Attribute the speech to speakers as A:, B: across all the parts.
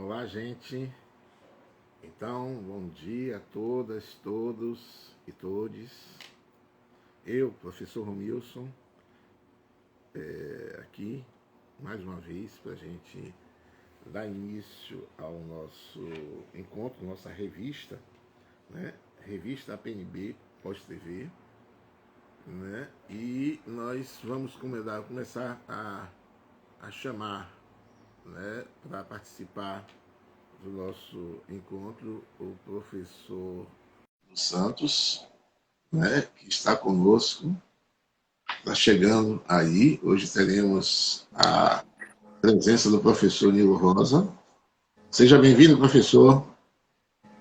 A: Olá, gente. Então, bom dia a todas, todos e todes. Eu, professor Romilson, aqui mais uma vez para a gente dar início ao nosso encontro, nossa revista, né? Revista APNB Pós-TV, né? E nós vamos começar a chamar, né, para participar do nosso encontro o professor Santos, né, que está conosco, está chegando aí. Hoje teremos a presença do professor Nilo Rosa. Seja bem-vindo, professor.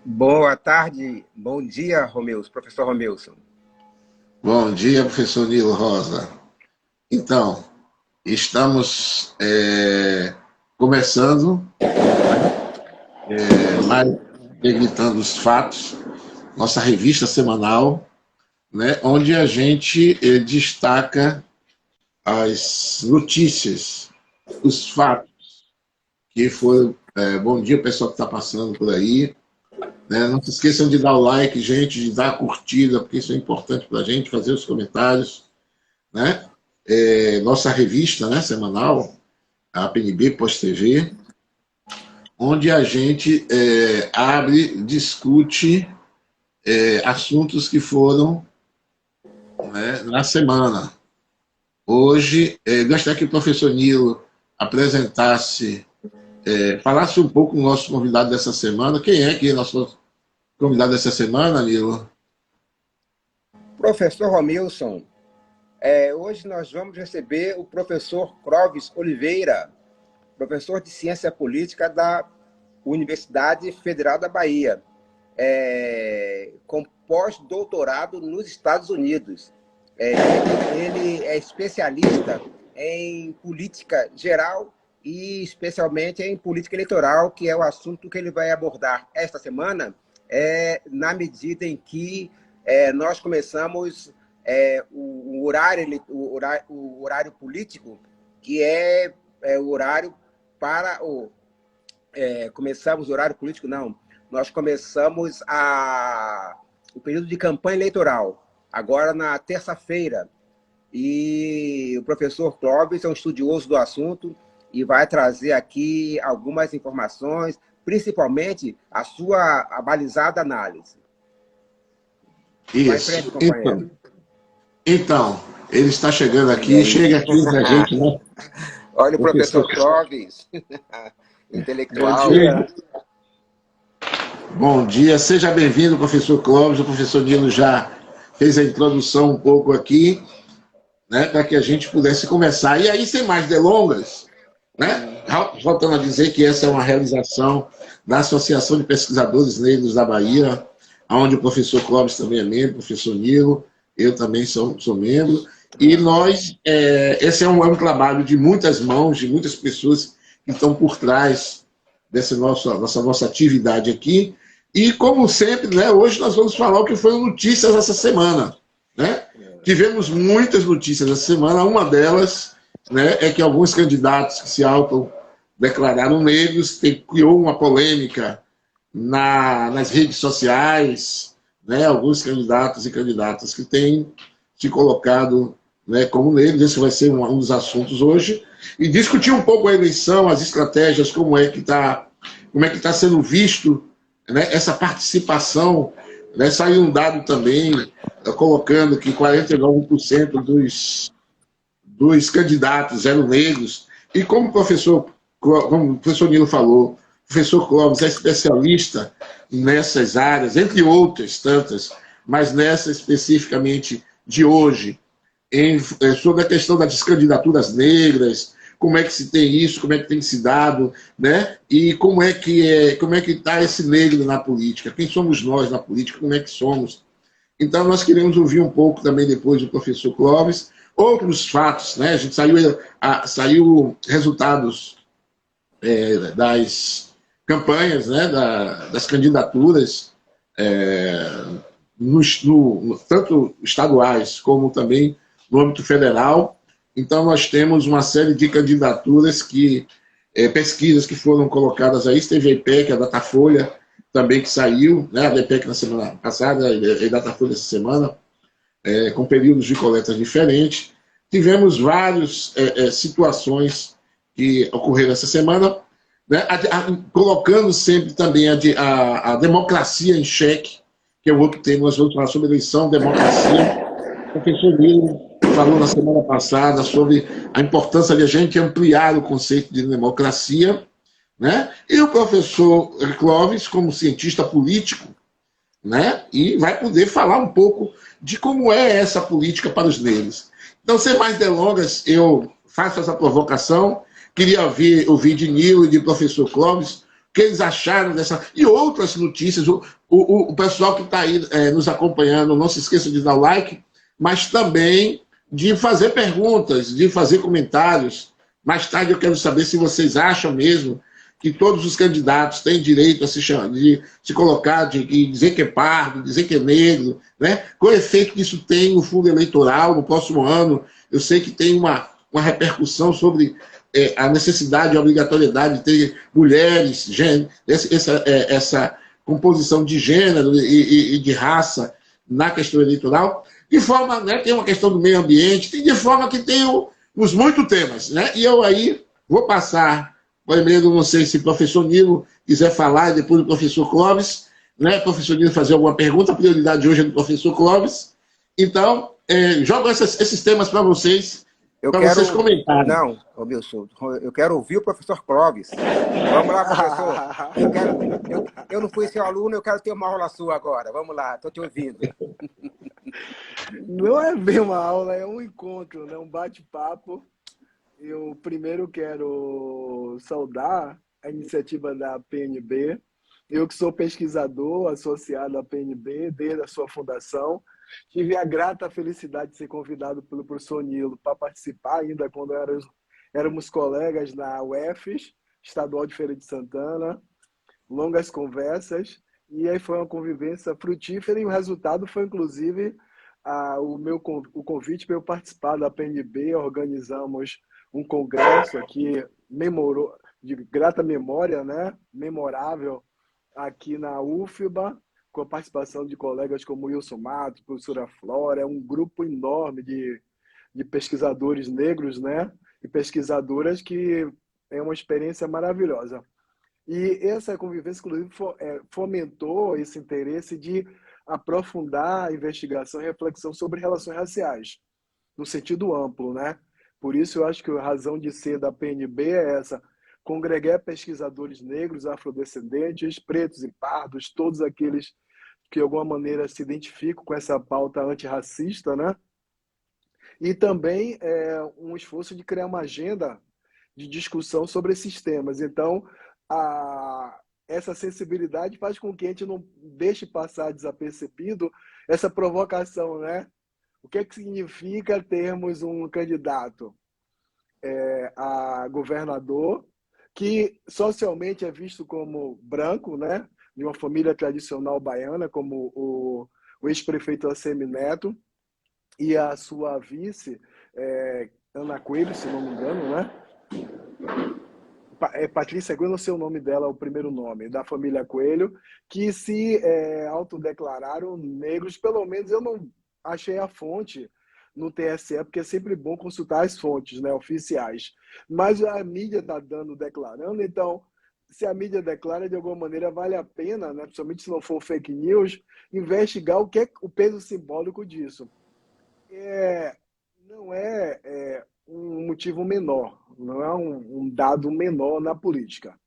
B: Boa tarde, bom dia, professor Romilson.
A: Bom dia, professor Nilo Rosa. Então, estamos começando, mais gritando os fatos, nossa revista semanal, né, onde a gente destaca as notícias, os fatos que foram. Bom dia, pessoal que está passando por aí. Né? Não se esqueçam de dar o like, gente, de dar a curtida, porque isso é importante para a gente, fazer os comentários. Né? Nossa revista, né, semanal, a APNB Pós-TV, onde a gente abre, discute assuntos que foram, né, na semana. Hoje, gostaria que o professor Nilo apresentasse, falasse um pouco do nosso convidado dessa semana. Quem é que é nosso convidado dessa semana, Nilo?
B: Professor Romilson, hoje nós vamos receber o professor Clóvis Oliveira, professor de Ciência Política da Universidade Federal da Bahia, com pós-doutorado nos Estados Unidos. Ele é especialista em política geral e especialmente em política eleitoral, que é o assunto que ele vai abordar esta semana, na medida em que nós começamos o horário político, que é o horário para o... começamos o horário político, não. Nós começamos o período de campanha eleitoral, agora na terça-feira. E o professor Clóvis é um estudioso do assunto e vai trazer aqui algumas informações, principalmente a sua abalizada análise.
A: Isso.
B: Vai frente, companheiro.
A: Então, ele está chegando aqui, chega aqui com a gente, né?
B: Olha o professor Clóvis, intelectual.
A: Bom dia. Bom dia, seja bem-vindo, professor Clóvis. O professor Nilo já fez a introdução um pouco aqui, né, para que a gente pudesse começar. E aí, sem mais delongas, né, voltando a dizer que essa é uma realização da Associação de Pesquisadores Negros da Bahia, onde o professor Clóvis também é membro, o professor Nilo, eu também sou membro, e nós, esse é um trabalho de muitas mãos, de muitas pessoas que estão por trás dessa nossa atividade aqui. E, como sempre, né, hoje nós vamos falar o que foram notícias essa semana. Né? Tivemos muitas notícias essa semana. Uma delas, né, é que alguns candidatos que se autodeclararam negros criou uma polêmica nas redes sociais, né, alguns candidatos e candidatas que têm se colocado, né, como negros. Esse vai ser um dos assuntos hoje. E discutir um pouco a eleição, as estratégias, como é que está sendo visto, né, essa participação. Né, saiu um dado também colocando que 49% dos candidatos eram negros. E como o professor Nilo falou, o professor Clóvis é especialista nessas áreas, entre outras tantas, mas nessa especificamente de hoje, sobre a questão das candidaturas negras, como é que se tem isso, como é que tem se dado, né? E como é que está esse negro na política, quem somos nós na política, como é que somos. Então nós queremos ouvir um pouco também depois do professor Clóvis, outros fatos, né? A gente saiu resultados das campanhas, né? Das candidaturas, tanto estaduais como também no âmbito federal. Então, nós temos uma série de candidaturas que pesquisas que foram colocadas aí. Teve a IPEC, a Datafolha também que saiu, né? A IPEC na semana passada e a Datafolha essa semana, com períodos de coleta diferentes. Tivemos várias situações que ocorreram essa semana, né? Colocando sempre também a democracia em xeque, que é o outro tema. Nós vamos falar sobre eleição, democracia. O professor Nilo falou na semana passada sobre a importância de a gente ampliar o conceito de democracia, né? E o professor Clóvis, como cientista político, né? E vai poder falar um pouco de como é essa política para os negros. Então, sem mais delongas, eu faço essa provocação. Queria ouvir de Nilo e de professor Clóvis o que eles acharam dessa e outras notícias. O pessoal que está aí nos acompanhando, não se esqueça de dar o like, mas também de fazer perguntas, de fazer comentários. Mais tarde eu quero saber se vocês acham mesmo que todos os candidatos têm direito a de se colocar, de dizer que é pardo, dizer que é negro, né? Qual efeito que isso tem no fundo eleitoral no próximo ano? Eu sei que tem uma repercussão sobre a necessidade e a obrigatoriedade de ter mulheres, gênero, essa composição de gênero e de raça na questão eleitoral, de forma, né, tem uma questão do meio ambiente, de forma que tem os muitos temas, né? E eu aí vou passar, primeiro, não sei se o professor Nilo quiser falar, e depois o professor Clóvis, né? Professor Nilo fazer alguma pergunta, a prioridade hoje é do professor Clóvis. Então, jogo esses temas para vocês comentarem.
B: Não, Wilson, eu quero ouvir o professor Clóvis. Vamos lá, professor. Eu não fui seu aluno, eu quero ter uma aula sua agora. Vamos lá, estou te ouvindo.
C: Não é bem uma aula, é um encontro, né? Um bate-papo. Eu primeiro quero saudar a iniciativa da PNB. Eu que sou pesquisador associado à PNB desde a sua fundação, tive a grata felicidade de ser convidado pelo professor Nilo para participar ainda quando éramos colegas na UFES, Estadual de Feira de Santana, longas conversas, e aí foi uma convivência frutífera e o resultado foi inclusive o convite para eu participar da PNB. Organizamos um congresso aqui de grata memória, né? Memorável, aqui na UFBA, com a participação de colegas como Wilson Matos, professora Flora. É um grupo enorme de pesquisadores negros, né? E pesquisadoras, que é uma experiência maravilhosa. E essa convivência, inclusive, fomentou esse interesse de aprofundar a investigação e reflexão sobre relações raciais, no sentido amplo, né? Por isso, eu acho que a razão de ser da PNB é essa: congregar pesquisadores negros, afrodescendentes, pretos e pardos, todos aqueles que de alguma maneira se identificam com essa pauta antirracista, né? E também um esforço de criar uma agenda de discussão sobre esses temas. Então, essa sensibilidade faz com que a gente não deixe passar desapercebido essa provocação, né? O que é que significa termos um candidato a governador que socialmente é visto como branco, né? De uma família tradicional baiana, como o ex-prefeito ACM Neto, e a sua vice, Ana Coelho, se não me engano, né? Patrícia Coelho, não sei o nome dela, o primeiro nome, da família Coelho, que se autodeclararam negros. Pelo menos eu não achei a fonte no TSE, porque é sempre bom consultar as fontes, né, oficiais. Mas a mídia está declarando, então, se a mídia declara, de alguma maneira vale a pena, né, principalmente se não for fake news, investigar o que é o peso simbólico disso. Não é um motivo menor, não é um dado menor na política.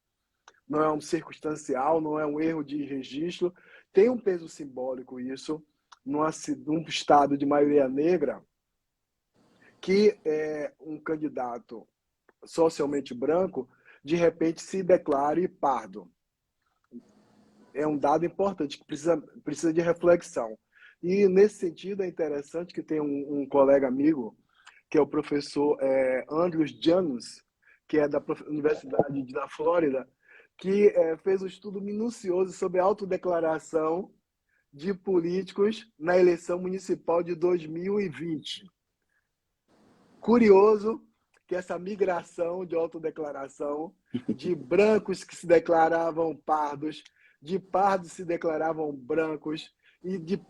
C: Não é um circunstancial, não é um erro de registro. Tem um peso simbólico isso, num estado de maioria negra, que um candidato socialmente branco, de repente, se declare pardo. É um dado importante, que precisa de reflexão. E, nesse sentido, é interessante que tem um colega amigo, que é o professor Andrews Janus, que é da Universidade da Flórida, que fez um estudo minucioso sobre a autodeclaração de políticos na eleição municipal de 2020. Curioso que essa migração de autodeclaração de brancos que se declaravam pardos, de pardos que se declaravam brancos e de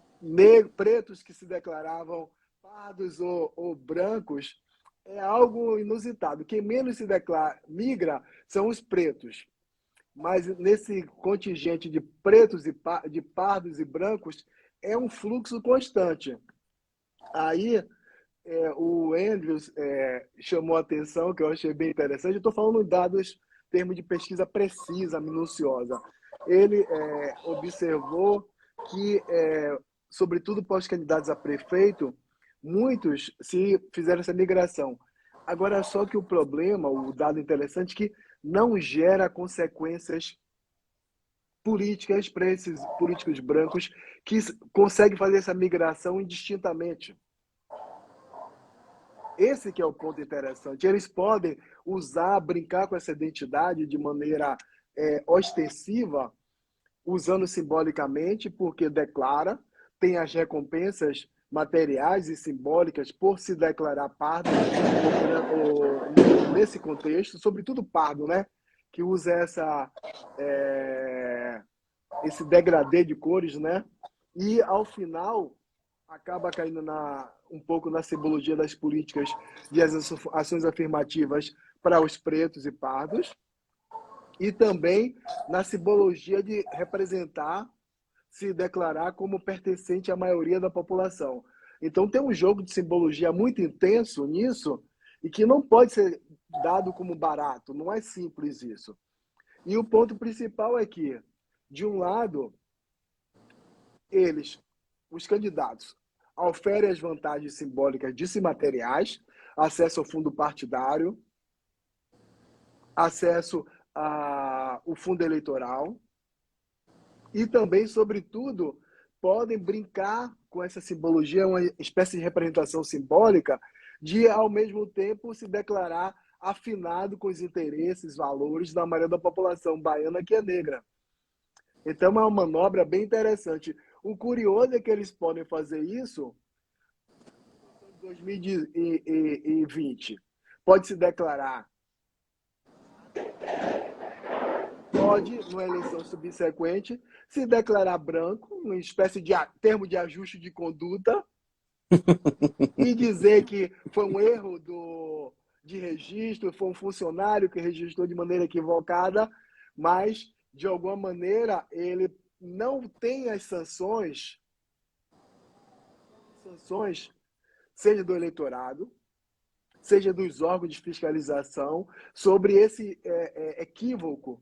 C: pretos que se declaravam pardos ou brancos é algo inusitado. Quem menos se migra são os pretos. Mas nesse contingente de pretos e de pardos e brancos é um fluxo constante. Aí o Andrews chamou a atenção, que eu achei bem interessante. Eu estou falando de dados, termos de pesquisa precisa, minuciosa. Ele observou que, sobretudo pós-candidatos a prefeito, muitos se fizeram essa migração. Agora, só que o problema, o dado interessante, é que não gera consequências políticas para esses políticos brancos que conseguem fazer essa migração indistintamente. Esse que é o ponto interessante. Eles podem brincar com essa identidade de maneira ostensiva, usando simbolicamente, porque declara, tem as recompensas materiais e simbólicas por se declarar pardo, nesse contexto, sobretudo pardo, né? Que usa esse degradê de cores, né? E, ao final, acaba caindo um pouco na simbologia das políticas de ações afirmativas para os pretos e pardos, e também na simbologia de representar, se declarar como pertencente à maioria da população. Então tem um jogo de simbologia muito intenso nisso e que não pode ser dado como barato, não é simples isso. E o ponto principal é que, de um lado, os candidatos, oferem as vantagens simbólicas materiais, acesso ao fundo partidário, acesso ao fundo eleitoral, e também, sobretudo, podem brincar com essa simbologia, uma espécie de representação simbólica, de, ao mesmo tempo, se declarar afinado com os interesses, valores da maioria da população baiana, que é negra. Então, é uma manobra bem interessante. O curioso é que eles podem fazer isso em 2020. Pode se declarar. Pode, numa eleição subsequente, se declarar branco, uma espécie de termo de ajuste de conduta, e dizer que foi um erro de registro, foi um funcionário que registrou de maneira equivocada, mas, de alguma maneira, ele não tem as sanções, seja do eleitorado, seja dos órgãos de fiscalização, sobre esse equívoco,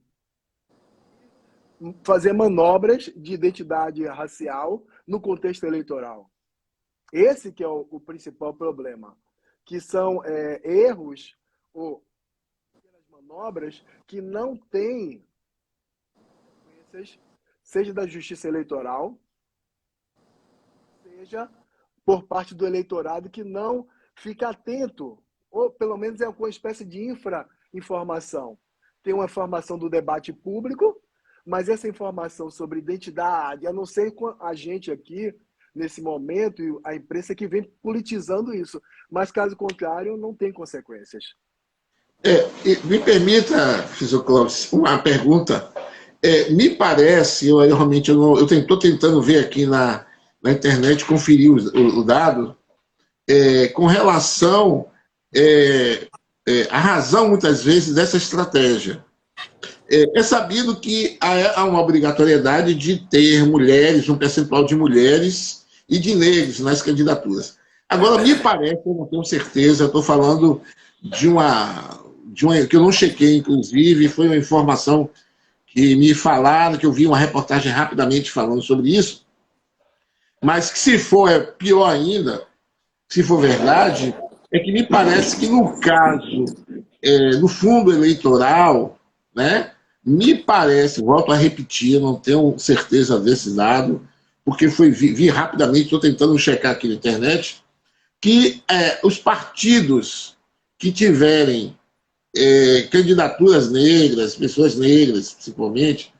C: fazer manobras de identidade racial no contexto eleitoral. Esse que é o principal problema, que são erros ou manobras que não têm consequências, seja da justiça eleitoral, seja por parte do eleitorado que não fica atento, ou pelo menos é uma espécie de infra-informação. Tem uma informação do debate público, mas essa informação sobre identidade, a não ser com a gente aqui, nesse momento, e a imprensa que vem politizando isso. Mas, caso contrário, não tem consequências.
A: Me permita, professor Clóvis, uma pergunta. Me parece, eu realmente estou tentando ver aqui na internet, conferir o dado, com relação à razão, muitas vezes, dessa estratégia. É sabido que há uma obrigatoriedade de ter mulheres, um percentual de mulheres e de negros nas candidaturas. Agora, me parece, eu não tenho certeza, eu estou falando de uma que eu não chequei, inclusive, foi uma informação que me falaram, que eu vi uma reportagem rapidamente falando sobre isso, mas que, se for pior ainda, se for verdade, é que me parece que, no caso, no fundo eleitoral, né, me parece, volto a repetir, não tenho certeza desse dado, porque vi rapidamente, estou tentando checar aqui na internet, que os partidos que tiverem candidaturas negras, pessoas negras, principalmente,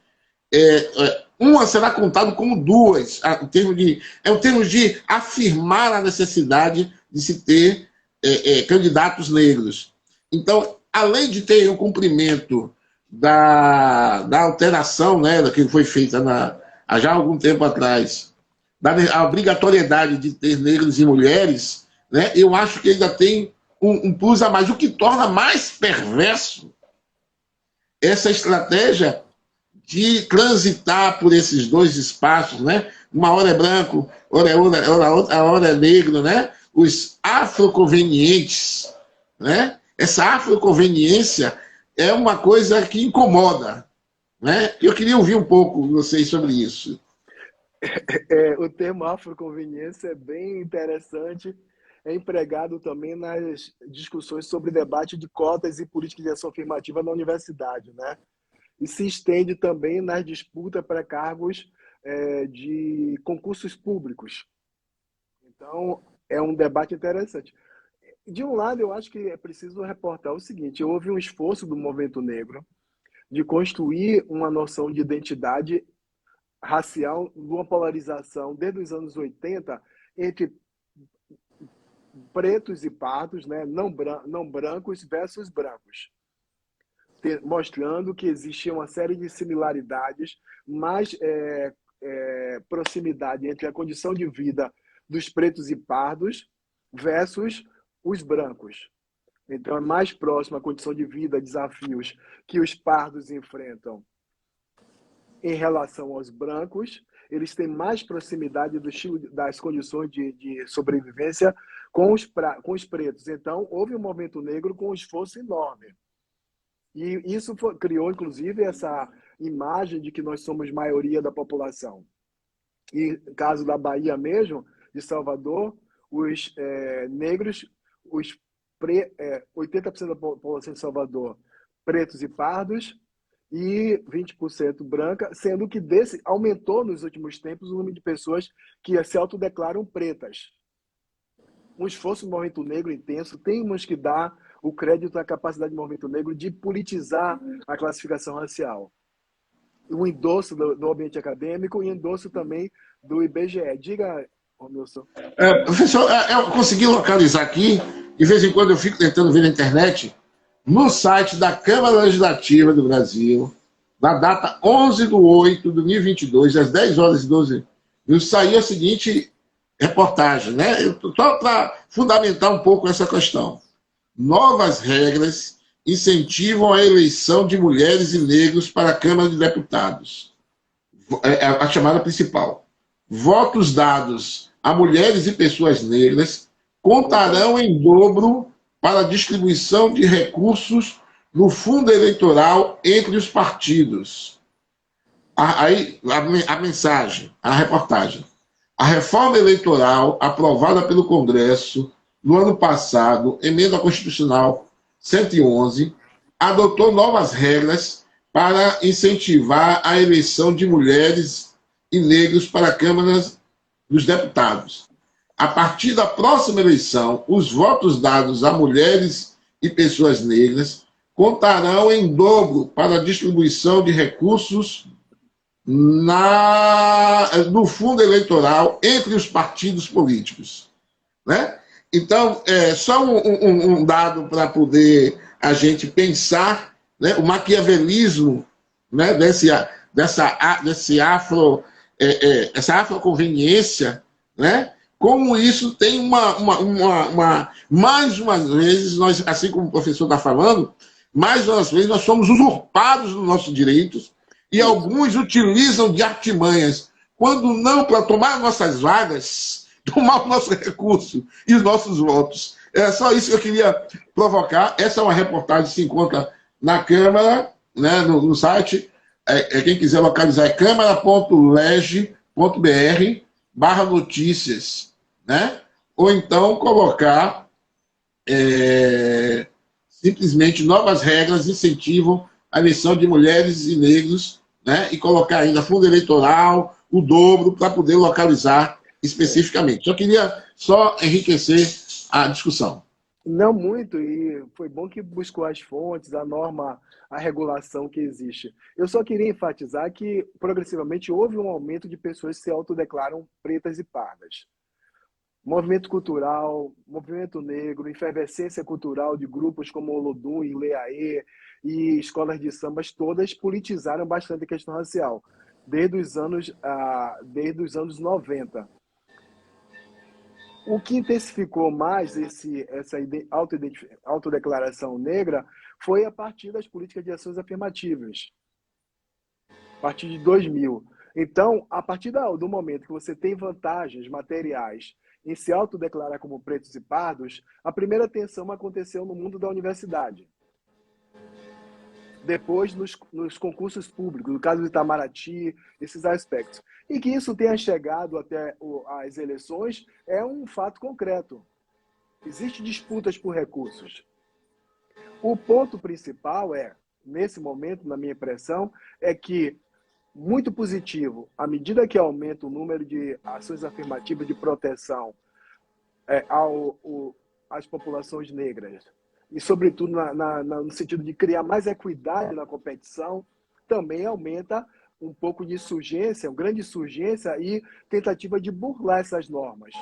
A: uma será contado como duas, em termos de afirmar a necessidade de se ter candidatos negros. Então, além de ter o cumprimento da alteração, né, que foi feita há já algum tempo atrás, a obrigatoriedade de ter negros e mulheres, né, eu acho que ainda tem um plus a mais, o que torna mais perverso essa estratégia de transitar por esses dois espaços, né? Uma hora é branco, outra hora é negro, né? Os afroconvenientes, né? Essa afroconveniência é uma coisa que incomoda, né? Eu queria ouvir um pouco de vocês sobre isso.
C: O termo afroconveniência é bem interessante, é empregado também nas discussões sobre debate de cotas e política de ação afirmativa na universidade, né? E se estende também nas disputas para cargos de concursos públicos. Então, é um debate interessante. De um lado, eu acho que é preciso reportar o seguinte: houve um esforço do movimento negro de construir uma noção de identidade racial, uma polarização desde os anos 80 entre pretos e pardos, né, não brancos versus brancos, mostrando que existia uma série de similaridades, mas proximidade entre a condição de vida dos pretos e pardos versus os brancos. Então, é mais próximo à condição de vida, desafios que os pardos enfrentam em relação aos brancos. Eles têm mais proximidade das condições de sobrevivência com os pretos. Então, houve um movimento negro com um esforço enorme. E isso criou, inclusive, essa imagem de que nós somos maioria da população. E no caso da Bahia mesmo, de Salvador, os negros, 80% da população de Salvador, pretos e pardos, e 20% branca, sendo que aumentou nos últimos tempos o número de pessoas que se autodeclaram pretas. Um esforço do movimento negro intenso, temos que dar o crédito à capacidade do movimento negro de politizar a classificação racial. O endosso do ambiente acadêmico e endosso também do IBGE. Diga, Romilson.
A: Professor, eu consegui localizar aqui, de vez em quando eu fico tentando ver na internet, no site da Câmara Legislativa do Brasil, na data 11/8/2022, às 10 horas e 12 minutos, saiu a seguinte reportagem, né? Só para fundamentar um pouco essa questão. Novas regras incentivam a eleição de mulheres e negros para a Câmara de Deputados. A chamada principal. Votos dados a mulheres e pessoas negras contarão em dobro para a distribuição de recursos no fundo eleitoral entre os partidos. Aí, a mensagem, a reportagem. A reforma eleitoral aprovada pelo Congresso no ano passado, emenda constitucional 111, adotou novas regras para incentivar a eleição de mulheres e negros para a Câmara dos Deputados. A partir da próxima eleição, os votos dados a mulheres e pessoas negras contarão em dobro para a distribuição de recursos no fundo eleitoral entre os partidos políticos, né? Então, só um dado para poder a gente pensar, né, o maquiavelismo, né, essa afroconveniência, né, como isso tem mais uma vez, nós, assim como o professor está falando, mais uma vez nós somos usurpados nos nossos direitos e alguns utilizam de artimanhas, quando não para tomar nossas vagas, tomar o nosso recurso e os nossos votos. É só isso que eu queria provocar. Essa é uma reportagem que se encontra na Câmara, né, no site. Quem quiser localizar é câmara.leg.br/notícias, né? Ou então colocar simplesmente novas regras incentivam a eleição de mulheres e negros, né? E colocar ainda fundo eleitoral, o dobro, para poder localizar especificamente. Só queria enriquecer a discussão.
C: Não muito, e foi bom que buscou as fontes, a norma, a regulação que existe. Eu só queria enfatizar que, progressivamente, houve um aumento de pessoas que se autodeclaram pretas e pardas. movimento cultural, movimento negro, efervescência cultural de grupos como o Olodum e Leaê e escolas de sambas, todas politizaram bastante a questão racial, desde os anos 90. O que intensificou mais essa autodeclaração negra foi a partir das políticas de ações afirmativas, a partir de 2000. Então, a partir do momento que você tem vantagens materiais em se autodeclarar como pretos e pardos, a primeira tensão aconteceu no mundo da universidade. Depois, nos concursos públicos, no caso do Itamaraty, esses aspectos. E que isso tenha chegado até as eleições é um fato concreto. Existem disputas por recursos. O ponto principal nesse momento, na minha impressão, é que, muito positivo, à medida que aumenta o número de ações afirmativas de proteção às populações negras, e, sobretudo, no sentido de criar mais equidade na competição, também aumenta um pouco de insurgência, uma grande insurgência e tentativa de burlar essas normas.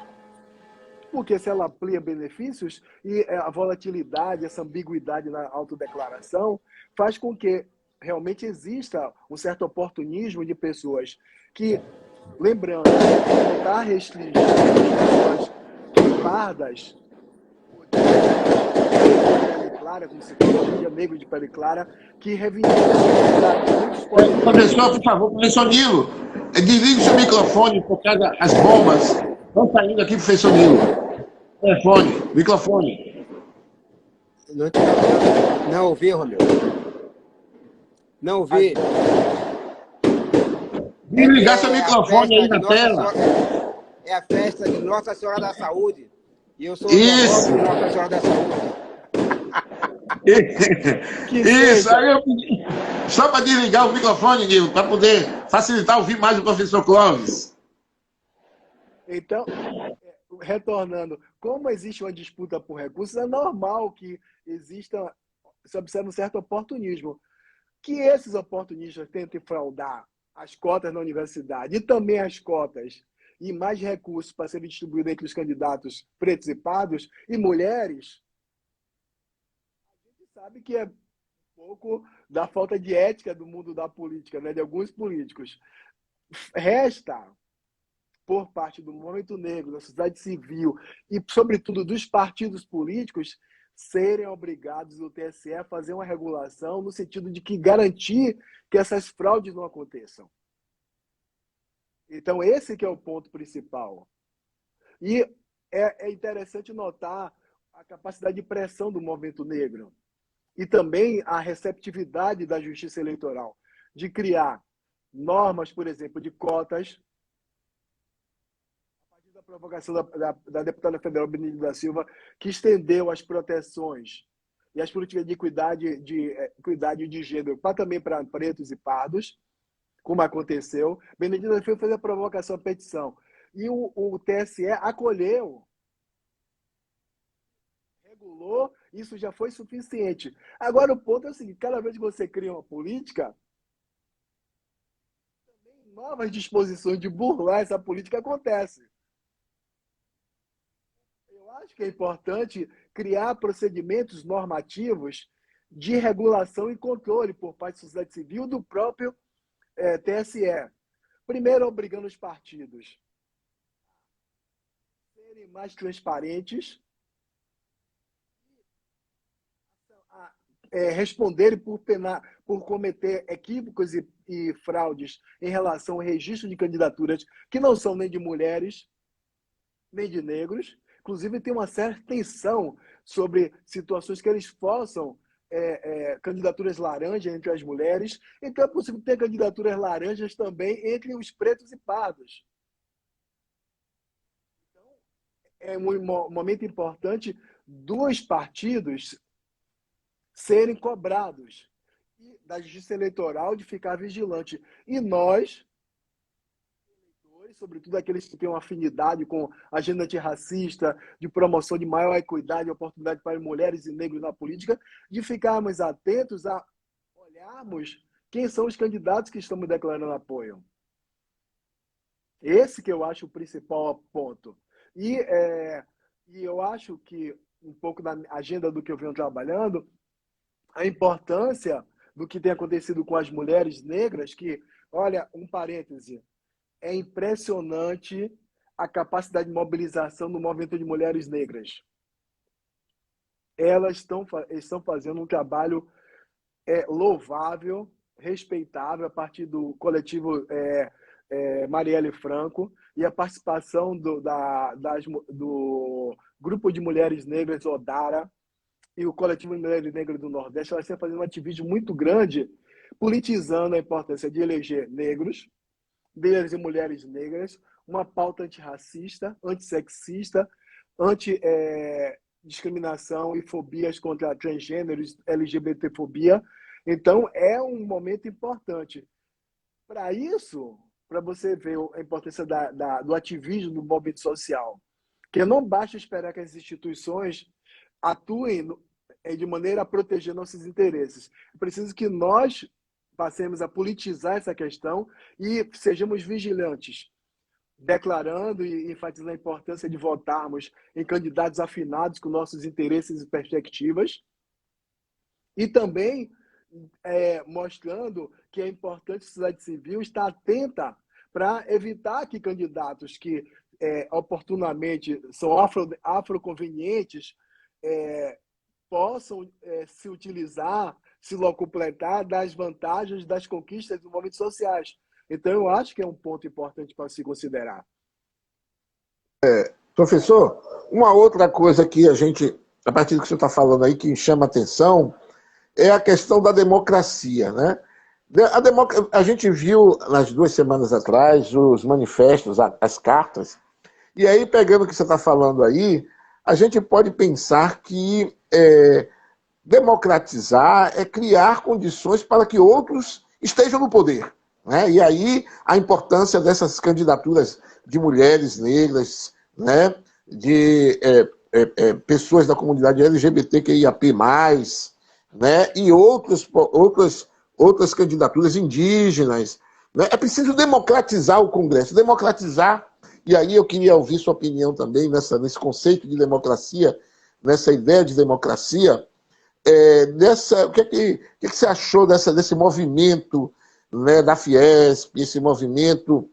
C: Porque se ela amplia benefícios e a volatilidade, essa ambiguidade na autodeclaração, faz com que realmente exista um certo oportunismo de pessoas que, lembrando, não está restringindo as pessoas pardas, clara, como se fosse negro de pele clara, que reivindica
A: Professor, por favor, professor Nilo, desligue seu microfone, por causa das bombas. Estão saindo aqui, professor Nilo. Telefone, microfone.
B: Não ouvi, Romeu. Não ouvi.
A: Desligar seu microfone aí na tela.
B: É a festa de Nossa Senhora da Saúde. E eu sou o
A: Isso.
B: de Nossa Senhora da Saúde.
A: Isso, aí eu pedi. Só para desligar o microfone, Nilo, para poder facilitar ouvir mais o professor Clóvis.
C: Então, retornando, como existe uma disputa por recursos, é normal que se observe um certo oportunismo. Que esses oportunistas tentem fraudar as cotas na universidade e também as cotas e mais recursos para serem distribuídos entre os candidatos pretos e pardos e mulheres, a gente sabe que é um pouco da falta de ética do mundo da política, né, de alguns políticos. Resta, por parte do movimento negro, da sociedade civil e, sobretudo, dos partidos políticos, serem obrigados o TSE a fazer uma regulação no sentido de que garantir que essas fraudes não aconteçam. Então, esse que é o ponto principal. E é interessante notar a capacidade de pressão do movimento negro e também a receptividade da justiça eleitoral de criar normas, por exemplo, de cotas. A partir da provocação da deputada federal Benedita da Silva, que estendeu as proteções e as políticas de equidade de gênero também para pretos e pardos, como aconteceu. Benedita Silva fez a provocação, a petição. E o TSE acolheu, regulou, isso já foi suficiente. Agora, o ponto é o seguinte, cada vez que você cria uma política, também novas disposições de burlar essa política acontecem. Eu acho que é importante criar procedimentos normativos de regulação e controle por parte da sociedade civil do próprio TSE. Primeiro, obrigando os partidos a serem mais transparentes, a responderem por cometer equívocos e fraudes em relação ao registro de candidaturas que não são nem de mulheres, nem de negros. Inclusive, tem uma certa tensão sobre situações que eles forçam candidaturas laranjas entre as mulheres. Então, é possível ter candidaturas laranjas também entre os pretos e pardos. Então, é um momento importante dos partidos serem cobrados e da justiça eleitoral de ficar vigilante. E nós, sobretudo aqueles que têm uma afinidade com a agenda antirracista, de promoção de maior equidade e oportunidade para mulheres e negros na política, de ficarmos atentos a olharmos quem são os candidatos que estamos declarando apoio. Esse que eu acho o principal ponto. E eu acho que, um pouco da agenda do que eu venho trabalhando, a importância do que tem acontecido com as mulheres negras, que, olha, um parêntese, é impressionante a capacidade de mobilização do movimento de mulheres negras. Elas estão fazendo um trabalho louvável, respeitável, a partir do coletivo Marielle Franco e a participação do Grupo de Mulheres Negras, Odara, e o Coletivo de Mulheres Negras do Nordeste. Elas estão fazendo um ativismo muito grande, politizando a importância de eleger negros, de eleger mulheres negras, uma pauta antirracista, antissexista, anti-discriminação e fobias contra transgêneros, LGBTfobia. Então, é um momento importante. Para isso, para você ver a importância do ativismo do movimento social, que não basta esperar que as instituições atuem de maneira a proteger nossos interesses. É preciso que nós passemos a politizar essa questão e sejamos vigilantes, declarando e enfatizando a importância de votarmos em candidatos afinados com nossos interesses e perspectivas, e também mostrando que é importante a sociedade civil estar atenta para evitar que candidatos que oportunamente são afroconvenientes possam se utilizar, se locupletar das vantagens das conquistas dos movimentos sociais. Então, eu acho que é um ponto importante para se considerar.
A: Professor, uma outra coisa que a partir do que você está falando aí, que chama atenção, é a questão da democracia, né? A gente viu, nas 2 semanas atrás, os manifestos, as cartas, e aí, pegando o que você está falando aí, a gente pode pensar que democratizar é criar condições para que outros estejam no poder, né? E aí a importância dessas candidaturas de mulheres negras, né? De pessoas da comunidade LGBTQIAP+, né? E outras candidaturas indígenas, né? É preciso democratizar o Congresso, democratizar. E aí eu queria ouvir sua opinião também nesse conceito de democracia, nessa ideia de democracia. O que você achou desse movimento, né, da Fiesp, esse movimento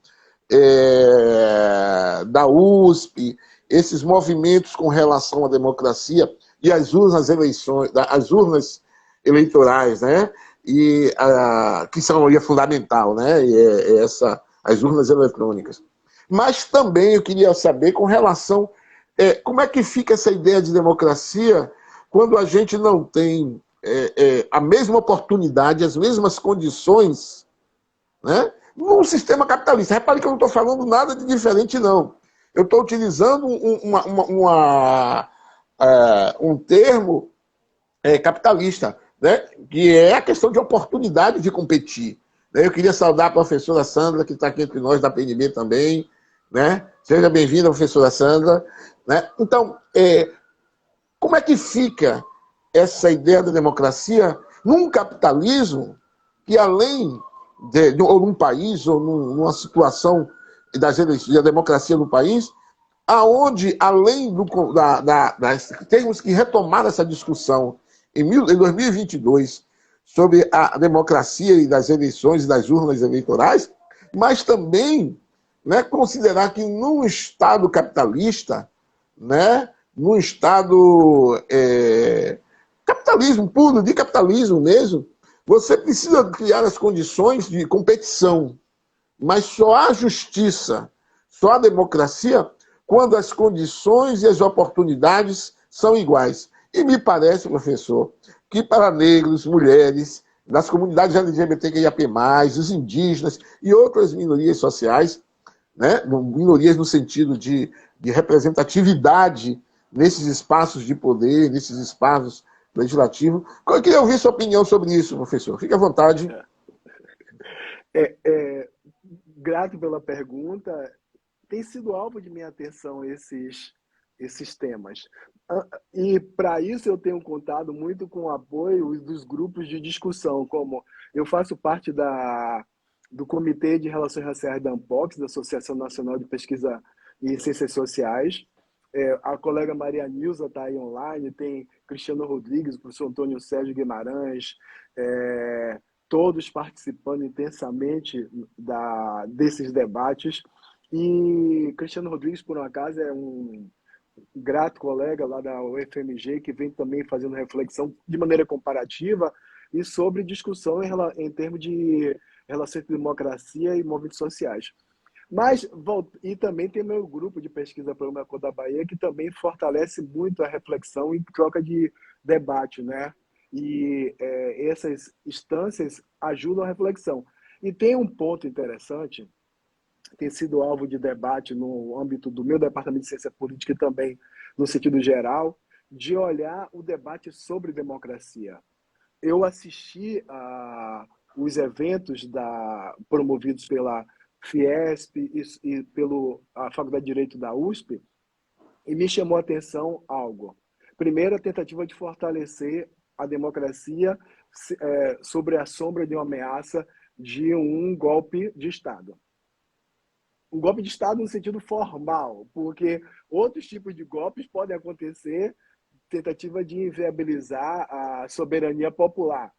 A: da USP, esses movimentos com relação à democracia e as urnas eleitorais, né? Que são fundamental, né? As urnas eletrônicas. Mas também eu queria saber com relação como é que fica essa ideia de democracia quando a gente não tem a mesma oportunidade, as mesmas condições, né, num sistema capitalista. Repare que eu não estou falando nada de diferente, não. Eu estou utilizando um termo capitalista, né, que é a questão de oportunidade de competir. Eu queria saudar a professora Sandra, que está aqui entre nós, da PNB também, né? Seja bem-vinda, professora Sandra. Né? Então, como é que fica essa ideia da democracia num capitalismo que, além ou num país, ou numa situação da democracia no país, aonde, além temos que retomar essa discussão em 2022 sobre a democracia e das eleições e das urnas eleitorais, mas também, né, considerar que num Estado capitalista, né, num Estado capitalismo puro, de capitalismo mesmo, você precisa criar as condições de competição, mas só há justiça, só há democracia quando as condições e as oportunidades são iguais. E me parece, professor, que para negros, mulheres, das comunidades LGBTQIAP+, os indígenas e outras minorias sociais, né, minorias no sentido de representatividade nesses espaços de poder, nesses espaços legislativos. Eu queria ouvir sua opinião sobre isso, professor. Fique à vontade.
C: Grato pela pergunta. Tem sido alvo de minha atenção esses temas. E, para isso, eu tenho contado muito com o apoio dos grupos de discussão, como eu faço parte do Comitê de Relações Raciais da ANPOX, da Associação Nacional de Pesquisa em Ciências Sociais, A colega Maria Nilza está aí online, tem Cristiano Rodrigues, o professor Antônio Sérgio Guimarães, todos participando intensamente desses debates. E Cristiano Rodrigues, por um acaso, é um grato colega lá da UFMG, que vem também fazendo reflexão de maneira comparativa e sobre discussão em termos de relação entre democracia e movimentos sociais. Mas, e também tem meu grupo de pesquisa Programa Cor da Bahia, que também fortalece muito a reflexão e troca de debate, né? E essas instâncias ajudam a reflexão. E tem um ponto interessante, tem sido alvo de debate no âmbito do meu departamento de ciência política e também no sentido geral, de olhar o debate sobre democracia. Eu assisti os eventos promovidos pela Fiesp e pela Faculdade de Direito da USP, e me chamou a atenção algo. Primeiro, a tentativa de fortalecer a democracia sobre a sombra de uma ameaça de um golpe de Estado. Um golpe de Estado no sentido formal, porque outros tipos de golpes podem acontecer, tentativa de inviabilizar a soberania popular,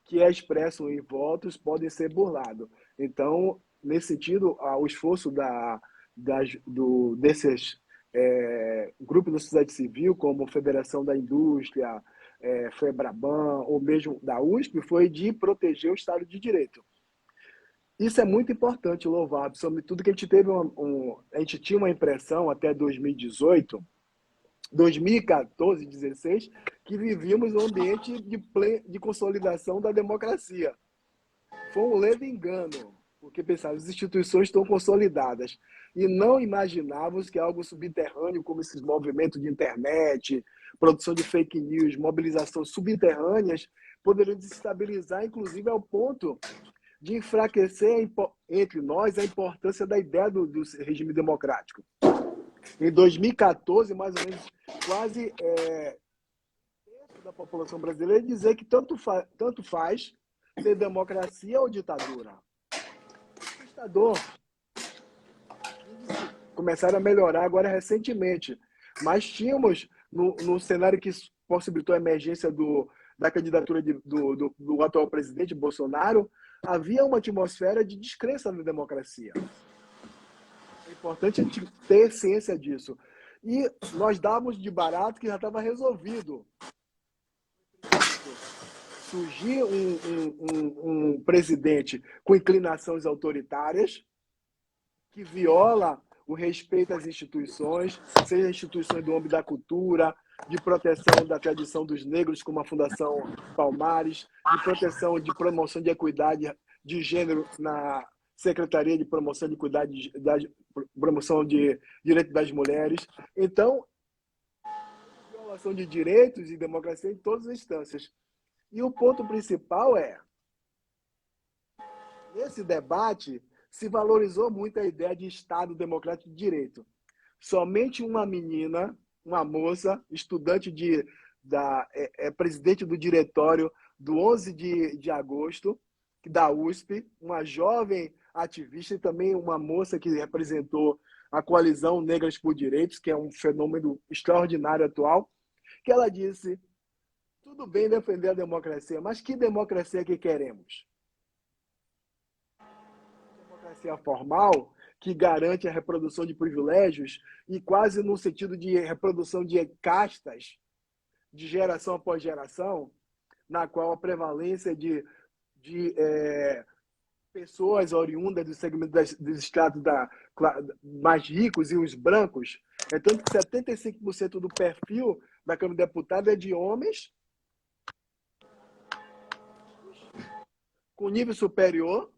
C: que é expresso em votos, podem ser burlados. Então, nesse sentido, o esforço desses grupos da sociedade civil, como Federação da Indústria, FEBRABAN, ou mesmo da USP, foi de proteger o Estado de Direito. Isso é muito importante, louvável, sobretudo que a gente teve a gente tinha uma impressão até 2018, 2014, 2016, que vivíamos um ambiente de consolidação da democracia. Foi um leve engano, porque pensávamos, as instituições estão consolidadas. E não imaginávamos que algo subterrâneo, como esses movimentos de internet, produção de fake news, mobilizações subterrâneas, poderiam desestabilizar, inclusive, ao ponto de enfraquecer entre nós a importância da ideia do regime democrático. Em 2014, mais ou menos, quase da população brasileira dizer que tanto faz ser democracia ou ditadura. Ditador. Começaram a melhorar agora recentemente. Mas tínhamos, no cenário que possibilitou a emergência da candidatura do atual presidente Bolsonaro, havia uma atmosfera de descrença na democracia. É importante a gente ter ciência disso. E nós dávamos de barato que já estava resolvido. Surgir um presidente com inclinações autoritárias, que viola o respeito às instituições, seja instituições do âmbito da cultura, de proteção da tradição dos negros, como a Fundação Palmares, de proteção de promoção de equidade de gênero na Secretaria de Promoção de Equidade, promoção de direitos das mulheres. Então, violação de direitos e democracia em todas as instâncias. E o ponto principal nesse debate, se valorizou muito a ideia de Estado democrático de direito. Somente uma menina, uma moça, estudante presidente do diretório do 11 de agosto, da USP, uma jovem ativista e também uma moça que representou a Coalizão Negras por Direitos, que é um fenômeno extraordinário atual, que ela disse: tudo bem defender a democracia, mas que democracia que queremos? Democracia formal, que garante a reprodução de privilégios e quase no sentido de reprodução de castas, de geração após geração, na qual a prevalência de pessoas oriundas do segmento dos estados mais ricos e os brancos, é tanto que 75% do perfil da Câmara de Deputados é de homens com nível superior,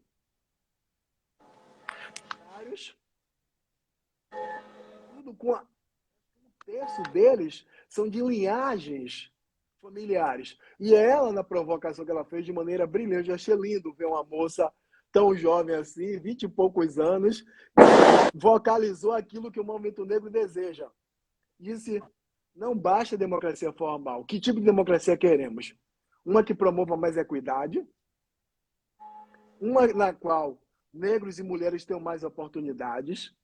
C: tudo com um terço deles são de linhagens familiares. E ela, na provocação que ela fez de maneira brilhante, eu achei lindo ver uma moça tão jovem assim, 20 e poucos anos, vocalizou aquilo que o movimento negro deseja. Disse: não basta a democracia formal. Que tipo de democracia queremos? Uma que promova mais equidade, uma na qual negros e mulheres tenham mais oportunidades,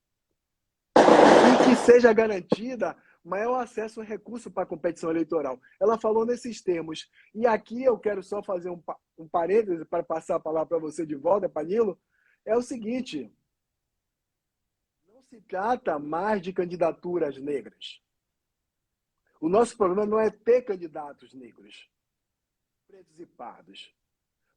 C: e que que seja garantida maior acesso a recurso para a competição eleitoral. Ela falou nesses termos. E aqui eu quero só fazer um parêntese para passar a palavra para você de volta, Panilo. É o seguinte, não se trata mais de candidaturas negras. O nosso problema não é ter candidatos negros, pretos e pardos.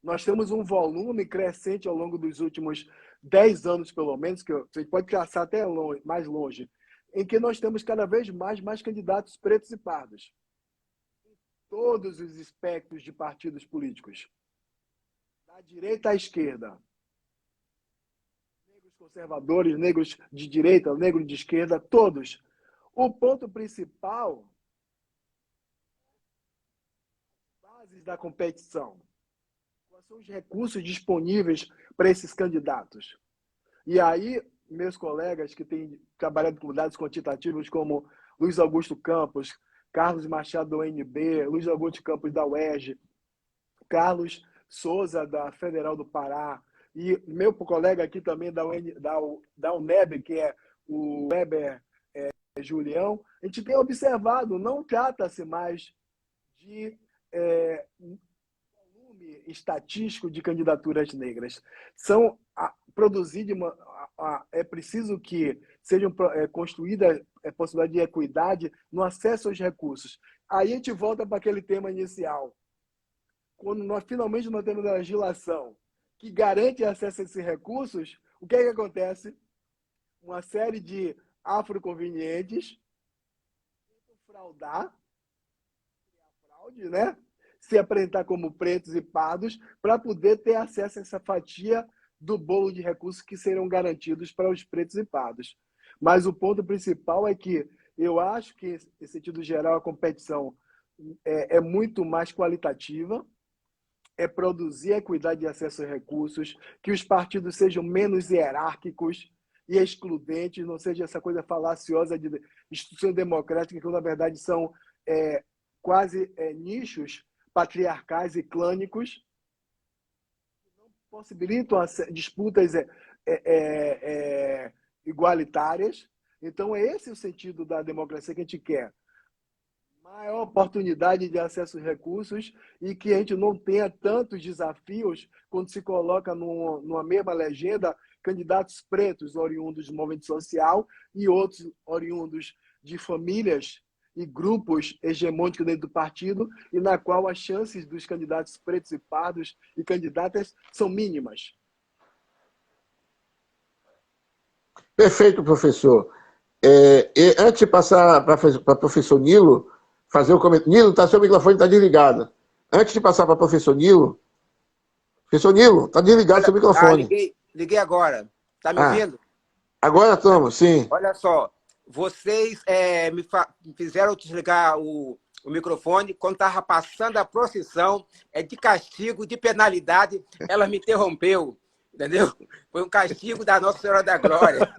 C: Nós temos um volume crescente ao longo dos últimos 10 anos, pelo menos, que você pode traçar até mais longe, em que nós temos cada vez mais candidatos pretos e pardos. Em todos os espectros de partidos políticos. Da direita à esquerda. Negros conservadores, negros de direita, negros de esquerda, todos. O ponto principal, bases da competição. Quais são os recursos disponíveis para esses candidatos? E aí, meus colegas que têm trabalhado com dados quantitativos, como Luiz Augusto Campos, Carlos Machado da UNB, Luiz Augusto Campos da UERJ, Carlos Souza da Federal do Pará, e meu colega aqui também da UNEB, que é o Weber Julião, a gente tem observado, não trata-se mais de volume estatístico de candidaturas negras. São é preciso que sejam construídas possibilidade de equidade no acesso aos recursos. Aí a gente volta para aquele tema inicial. Quando finalmente nós temos a legislação que garante acesso a esses recursos, o que é que acontece? Uma série de afroconvenientes tentam fraudar, fraude, né? Se apresentar como pretos e pardos para poder ter acesso a essa fatia do bolo de recursos que serão garantidos para os pretos e pardos. Mas o ponto principal é que eu acho que, em sentido geral, a competição é muito mais qualitativa, é produzir equidade de acesso a recursos, que os partidos sejam menos hierárquicos e excludentes, não seja essa coisa falaciosa de instituição democrática, que na verdade são quase nichos patriarcais e clânicos, que não possibilitam disputas igualitárias. Então, é esse o sentido da democracia que a gente quer. Maior oportunidade de acesso aos recursos e que a gente não tenha tantos desafios quando se coloca numa mesma legenda candidatos pretos oriundos do movimento social e outros oriundos de famílias e grupos hegemônicos dentro do partido e na qual as chances dos candidatos pretos e pardos e candidatas são mínimas.
A: Perfeito, professor. Antes de passar para o professor Nilo, fazer o comentário. Nilo, seu microfone está desligado. Antes de passar para o professor Nilo, está desligado seu microfone.
B: Liguei agora. Está me ouvindo?
A: Agora estamos, sim.
B: Olha só, vocês me fizeram desligar o microfone quando estava passando a procissão, de castigo, de penalidade, ela me interrompeu. Entendeu? Foi um castigo da Nossa Senhora da Glória.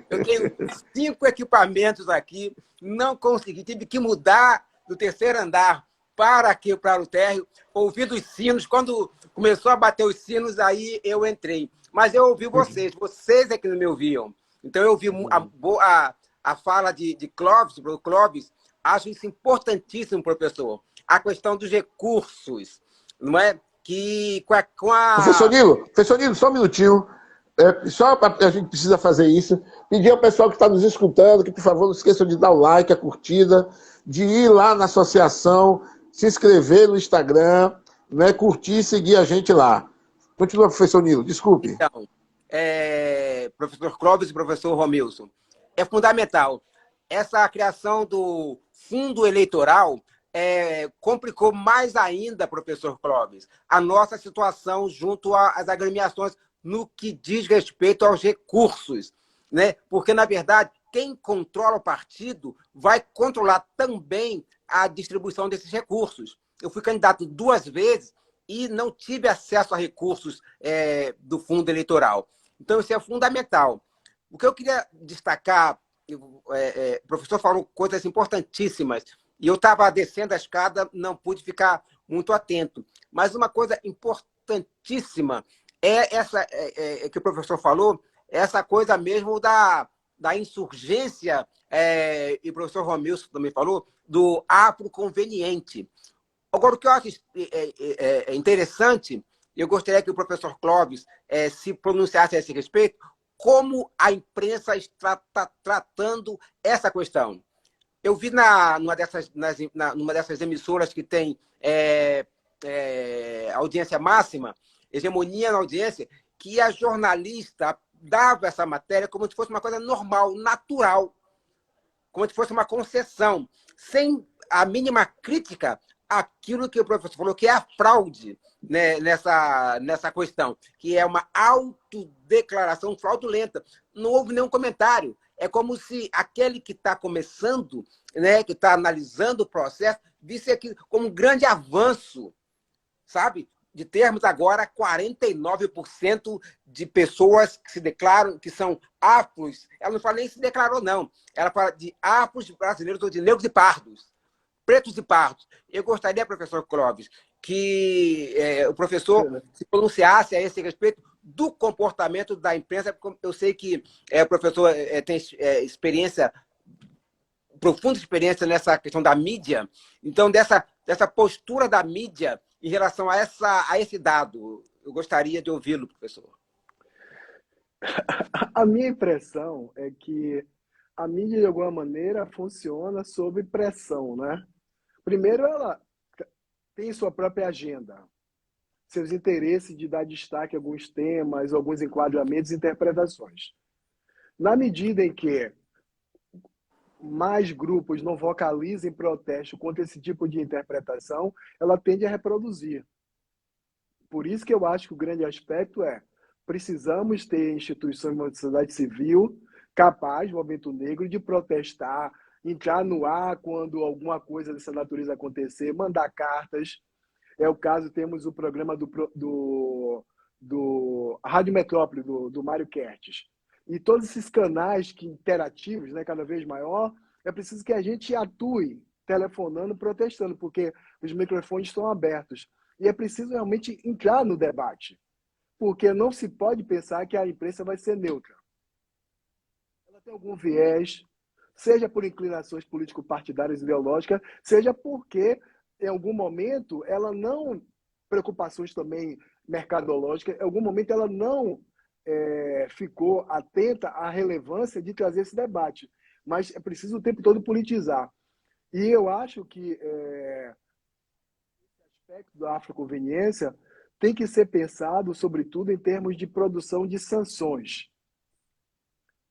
B: Eu tenho 5 equipamentos aqui, não consegui, tive que mudar do terceiro andar para o térreo, ouvindo os sinos. Quando começou a bater os sinos, aí eu entrei. Mas eu ouvi vocês é que não me ouviam. Então eu ouvi a fala de Clóvis, acho isso importantíssimo, professor. A questão dos recursos, não é? Que com a...
A: Professor Nilo, só um minutinho. A gente precisa fazer isso. Pedir ao pessoal que está nos escutando que, por favor, não esqueçam de dar o like, a curtida, de ir lá na associação, se inscrever no Instagram, né, curtir e seguir a gente lá. Continua, professor Nilo, desculpe.
B: Então, professor Clóvis e professor Romilson, é fundamental. Essa criação do fundo eleitoral complicou mais ainda, professor Clóvis, a nossa situação junto às agremiações no que diz respeito aos recursos, né? Porque, na verdade, quem controla o partido vai controlar também a distribuição desses recursos. Eu fui candidato 2 vezes e não tive acesso a recursos do fundo eleitoral. Então, isso é fundamental. O que eu queria destacar, o professor falou coisas importantíssimas, e eu estava descendo a escada, não pude ficar muito atento. Mas uma coisa importantíssima é essa que o professor falou, essa coisa mesmo da insurgência, e o professor Romilson também falou, do afroconveniente. Agora, o que eu acho interessante, eu gostaria que o professor Clóvis se pronunciasse a esse respeito, como a imprensa está tratando essa questão. Eu vi numa dessas emissoras que tem audiência máxima, hegemonia na audiência, que a jornalista dava essa matéria como se fosse uma coisa normal, natural, como se fosse uma concessão, sem a mínima crítica àquilo que o professor falou, que é a fraude, né, nessa questão, que é uma autodeclaração fraudulenta. Não houve nenhum comentário. É como se aquele que está começando, né, que está analisando o processo, visse aquilo como um grande avanço, sabe? De termos agora 49% de pessoas que se declaram que são afros. Ela não fala nem se declarou, não. Ela fala de afros brasileiros ou de negros e pardos, pretos e pardos. Eu gostaria, professor Clóvis, que o professor se pronunciasse a esse respeito do comportamento da imprensa. Eu sei que o professor tem experiência, profunda experiência nessa questão da mídia. Então, dessa postura da mídia em relação a esse dado. Eu gostaria de ouvi-lo, professor.
C: A minha impressão é que a mídia, de alguma maneira, funciona sob pressão, né? Primeiro, ela tem sua própria agenda, seus interesses de dar destaque a alguns temas, alguns enquadramentos e interpretações. Na medida em que mais grupos não vocalizem protesto contra esse tipo de interpretação, ela tende a reproduzir. Por isso que eu acho que o grande aspecto precisamos ter instituições da sociedade civil capaz, o movimento negro, de protestar, entrar no ar quando alguma coisa dessa natureza acontecer, mandar cartas. É o caso, temos o programa do Rádio Metrópole, do Mário Kertes. E todos esses canais interativos, né, cada vez maior, é preciso que a gente atue telefonando, protestando, porque os microfones estão abertos. E é preciso realmente entrar no debate, porque não se pode pensar que a imprensa vai ser neutra. Ela tem algum viés, seja por inclinações político-partidárias ideológicas, seja porque, em algum momento, ela não... preocupações também mercadológicas, em algum momento ela não ficou atenta à relevância de trazer esse debate. Mas é preciso o tempo todo politizar. E eu acho que esse aspecto da afroconveniência tem que ser pensado, sobretudo, em termos de produção de sanções.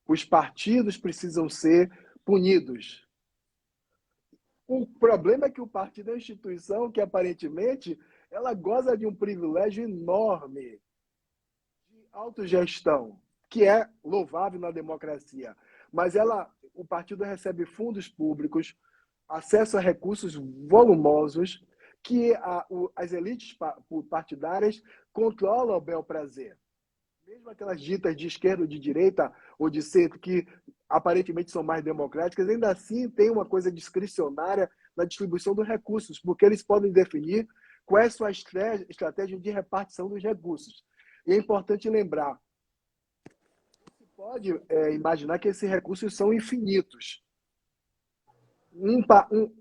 C: Os partidos precisam ser punidos. O problema é que o partido é uma instituição que, aparentemente, ela goza de um privilégio enorme de autogestão, que é louvável na democracia. Mas o partido recebe fundos públicos, acesso a recursos volumosos, que as elites partidárias controlam ao bel prazer. Mesmo aquelas ditas de esquerda ou de direita ou de centro, que aparentemente são mais democráticas, ainda assim tem uma coisa discricionária na distribuição dos recursos, porque eles podem definir qual é a sua estratégia de repartição dos recursos. E é importante lembrar, se pode imaginar que esses recursos são infinitos.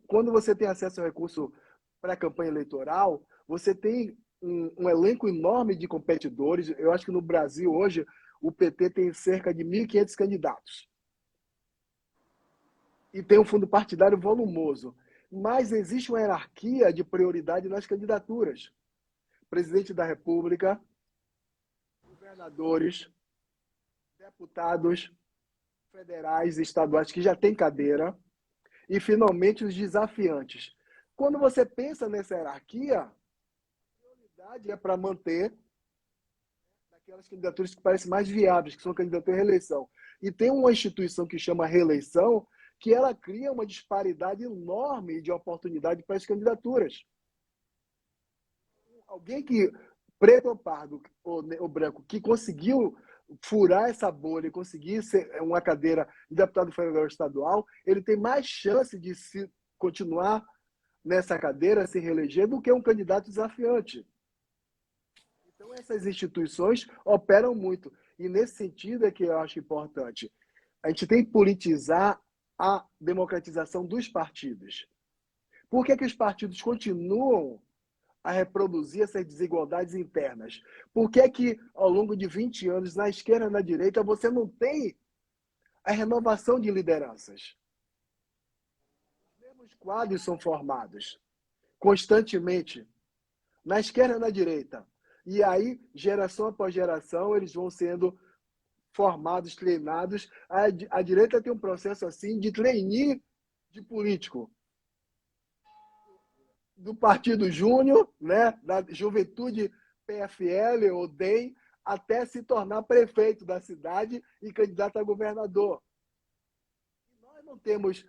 C: Quando você tem acesso ao recurso para a campanha eleitoral, você tem um elenco enorme de competidores. Eu acho que no Brasil, hoje, o PT tem cerca de 1.500 candidatos. E tem um fundo partidário volumoso. Mas existe uma hierarquia de prioridade nas candidaturas. Presidente da República, governadores, deputados federais e estaduais que já têm cadeira, e, finalmente, os desafiantes. Quando você pensa nessa hierarquia, a prioridade é para manter aquelas candidaturas que parecem mais viáveis, que são candidaturas à reeleição. E tem uma instituição que chama reeleição, que ela cria uma disparidade enorme de oportunidade para as candidaturas. Alguém que, preto ou pardo ou branco, que conseguiu furar essa bolha e conseguir ser uma cadeira de deputado federal estadual, ele tem mais chance de se continuar nessa cadeira, se reeleger, do que um candidato desafiante. Então, essas instituições operam muito. E, nesse sentido, é que eu acho importante. a gente tem que politizar a democratização dos partidos. Por que os partidos continuam a reproduzir essas desigualdades internas? Por que ao longo de 20 anos, na esquerda e na direita, você não tem a renovação de lideranças? Os mesmos quadros são formados constantemente, na esquerda e na direita. E aí, geração após geração, eles vão sendo formados, treinados. A direita tem um processo assim de trainee de político. Do Partido Júnior, né, da Juventude PFL ou DEM, até se tornar prefeito da cidade e candidato a governador. E nós não temos,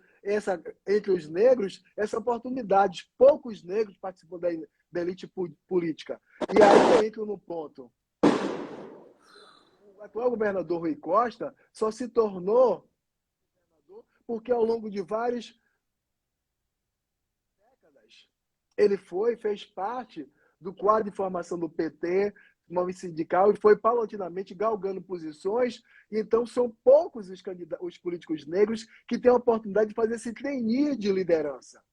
C: entre os negros, essa oportunidade. Poucos negros participam da elite política. E aí eu entro no ponto. O atual governador Rui Costa só se tornou governador porque ao longo de várias décadas ele fez parte do quadro de formação do PT, do movimento sindical, e foi paulatinamente galgando posições. Então são poucos os políticos negros que têm a oportunidade de fazer esse trainee de liderança.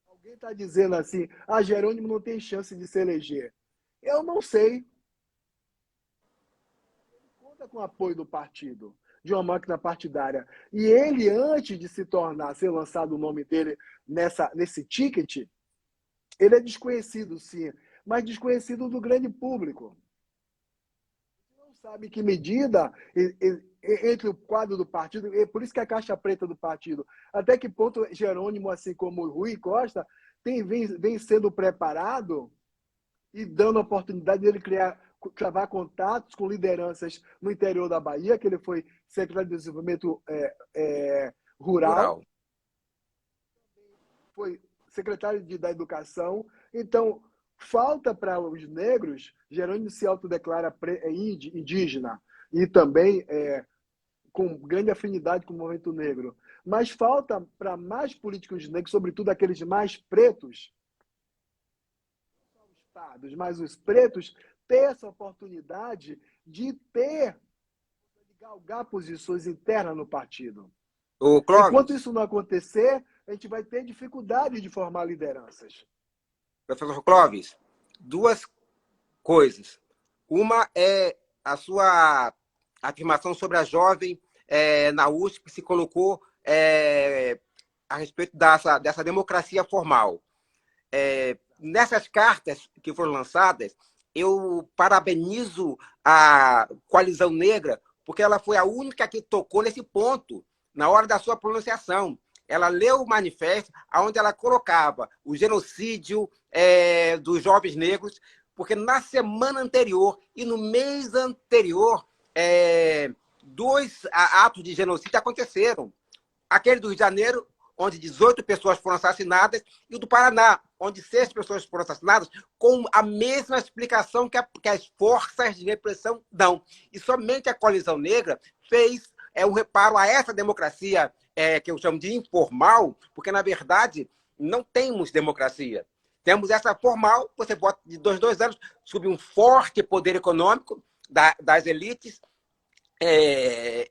C: Alguém está dizendo assim, Jerônimo não tem chance de se eleger. Eu não sei. Ele conta com o apoio do partido, de uma máquina partidária. E ele, antes de ser lançado o nome dele nesse ticket, ele é desconhecido, sim, mas desconhecido do grande público. Não sabe que medida entre o quadro do partido, por isso que é a caixa preta do partido, até que ponto Jerônimo, assim como Rui Costa, vem sendo preparado e dando a oportunidade dele travar contatos com lideranças no interior da Bahia, que ele foi secretário de Desenvolvimento Rural. Foi secretário da Educação. Então, falta para os negros, Jerônimo se autodeclara indígena e também com grande afinidade com o movimento negro. Mas falta para mais políticos negros, sobretudo aqueles mais pretos, mas os pretos, ter essa oportunidade de galgar posições internas no partido. Enquanto isso não acontecer, a gente vai ter dificuldade de formar lideranças.
B: Professor Clóvis, duas coisas. Uma é a sua afirmação sobre a jovem na USP que se colocou a respeito dessa democracia formal. Nessas cartas que foram lançadas, eu parabenizo a Coalizão Negra, porque ela foi a única que tocou nesse ponto, na hora da sua pronunciação. Ela leu o manifesto, onde ela colocava o genocídio dos jovens negros, porque na semana anterior e no mês anterior, 2 atos de genocídio aconteceram. Aquele do Rio de Janeiro, onde 18 pessoas foram assassinadas, e o do Paraná, onde 6 pessoas foram assassinadas, com a mesma explicação que as forças de repressão dão. E somente a Coalizão Negra fez um reparo a essa democracia que eu chamo de informal, porque, na verdade, não temos democracia. Temos essa formal, você bota de 2 anos, sob um forte poder econômico das elites,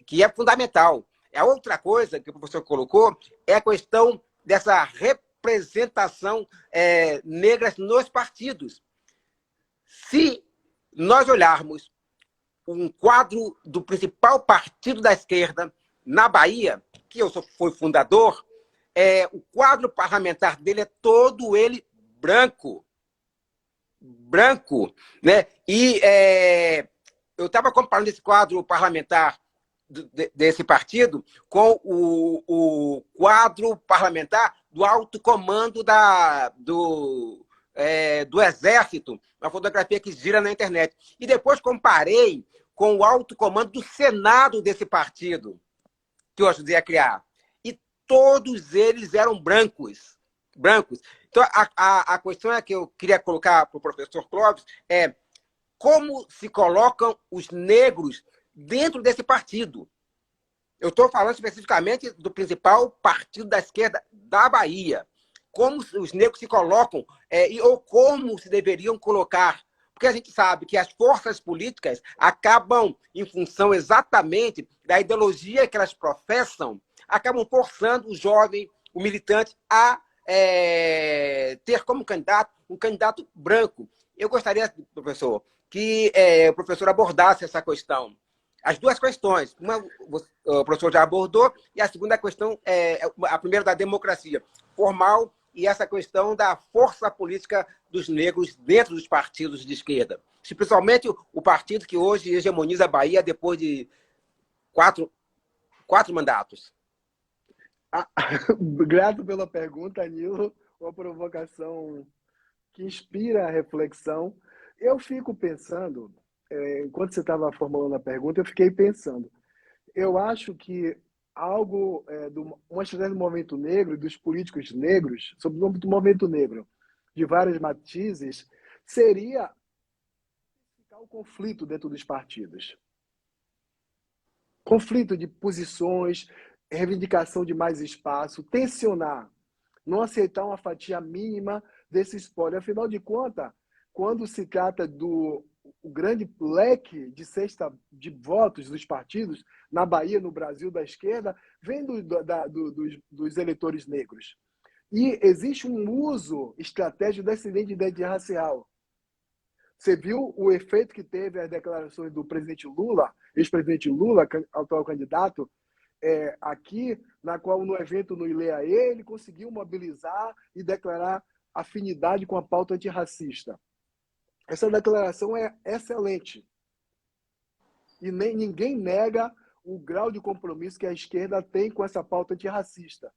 B: que é fundamental. A outra coisa que o professor colocou é a questão dessa representação negra nos partidos. Se nós olharmos um quadro do principal partido da esquerda na Bahia, que eu fui fundador, o quadro parlamentar dele é todo ele branco. Branco, né? E eu estava comparando esse quadro parlamentar desse partido com o quadro parlamentar do alto comando do Exército, uma fotografia que gira na internet. E depois comparei com o alto comando do Senado desse partido, que eu ajudei a criar. E todos eles eram brancos. Brancos. Então, a questão que eu queria colocar para o professor Clóvis é como se colocam os negros dentro desse partido. Eu estou falando especificamente do principal partido da esquerda da Bahia. Como os negros se colocam ou como se deveriam colocar. Porque porque a gente sabe que as forças políticas acabam, em função exatamente da ideologia que elas professam, acabam forçando o jovem, o militante, a ter como candidato um candidato branco. Eu gostaria, professor, que o professor abordasse essa questão. As duas questões. Uma o professor já abordou, e a segunda questão é a primeira da democracia formal e essa questão da força política dos negros dentro dos partidos de esquerda. Principalmente o partido que hoje hegemoniza a Bahia depois de quatro mandatos.
C: Grato pela pergunta, Nilo. Uma provocação que inspira a reflexão. Eu fico pensando, enquanto você estava formulando a pergunta, eu fiquei pensando. Eu acho que algo, uma estratégia do movimento negro, dos políticos negros, sobretudo do movimento negro, de vários matizes, seria o conflito dentro dos partidos. Conflito de posições, reivindicação de mais espaço, tensionar, não aceitar uma fatia mínima desse espólio. Afinal de contas, quando se trata do grande leque de cesta de votos dos partidos, na Bahia, no Brasil, da esquerda, vem dos eleitores negros. E existe um uso estratégico dessa identidade racial. Você viu o efeito que teve as declarações do presidente Lula, ex-presidente Lula, atual candidato, aqui, na qual no evento no Ileaê, ele conseguiu mobilizar e declarar afinidade com a pauta antirracista. Essa declaração é excelente. E ninguém nega o grau de compromisso que a esquerda tem com essa pauta antirracista.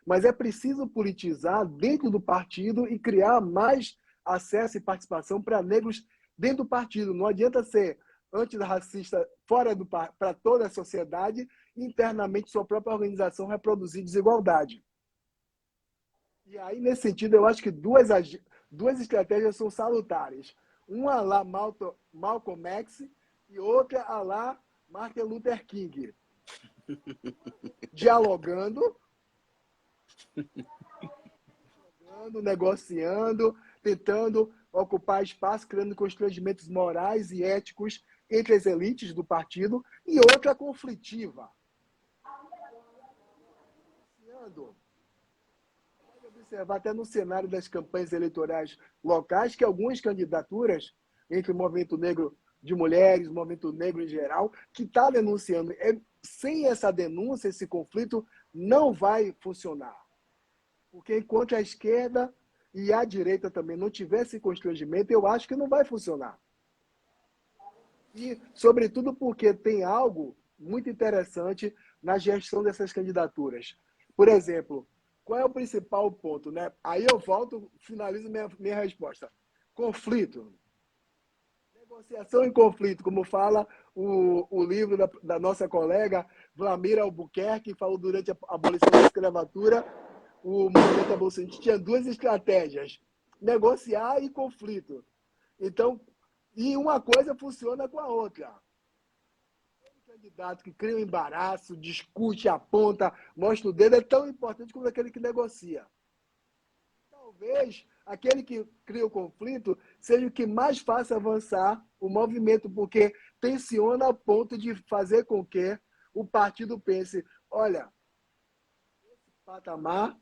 C: Mas é preciso politizar dentro do partido e criar mais acesso e participação para negros dentro do partido. Não adianta ser antirracista fora para toda a sociedade e internamente sua própria organização reproduzir desigualdade. E aí, nesse sentido, eu acho que duas estratégias são salutares. Uma lá Malcolm X e outra lá Martin Luther King. Dialogando, negociando, tentando ocupar espaço, criando constrangimentos morais e éticos entre as elites do partido, e outra conflitiva. Pode observar até no cenário das campanhas eleitorais locais que algumas candidaturas entre o movimento negro de mulheres, o movimento negro em geral, que está denunciando. Sem essa denúncia, esse conflito não vai funcionar. Porque enquanto a esquerda e a direita também não tiver esse constrangimento, eu acho que não vai funcionar. E, sobretudo, porque tem algo muito interessante na gestão dessas candidaturas. Por exemplo, qual é o principal ponto, né? Aí eu volto, finalizo minha resposta. Conflito. Negociação e conflito, como fala o livro da nossa colega Vlamira Albuquerque, que falou durante a abolição da escravatura, o movimento abolicionista tinha duas estratégias, negociar e conflito. Então, e uma coisa funciona com a outra. O candidato que cria um embaraço, discute, aponta, mostra o dedo, é tão importante como aquele que negocia. Talvez aquele que cria o conflito seja o que mais faça avançar o movimento, porque tensiona a ponto de fazer com que o partido pense, olha, nesse patamar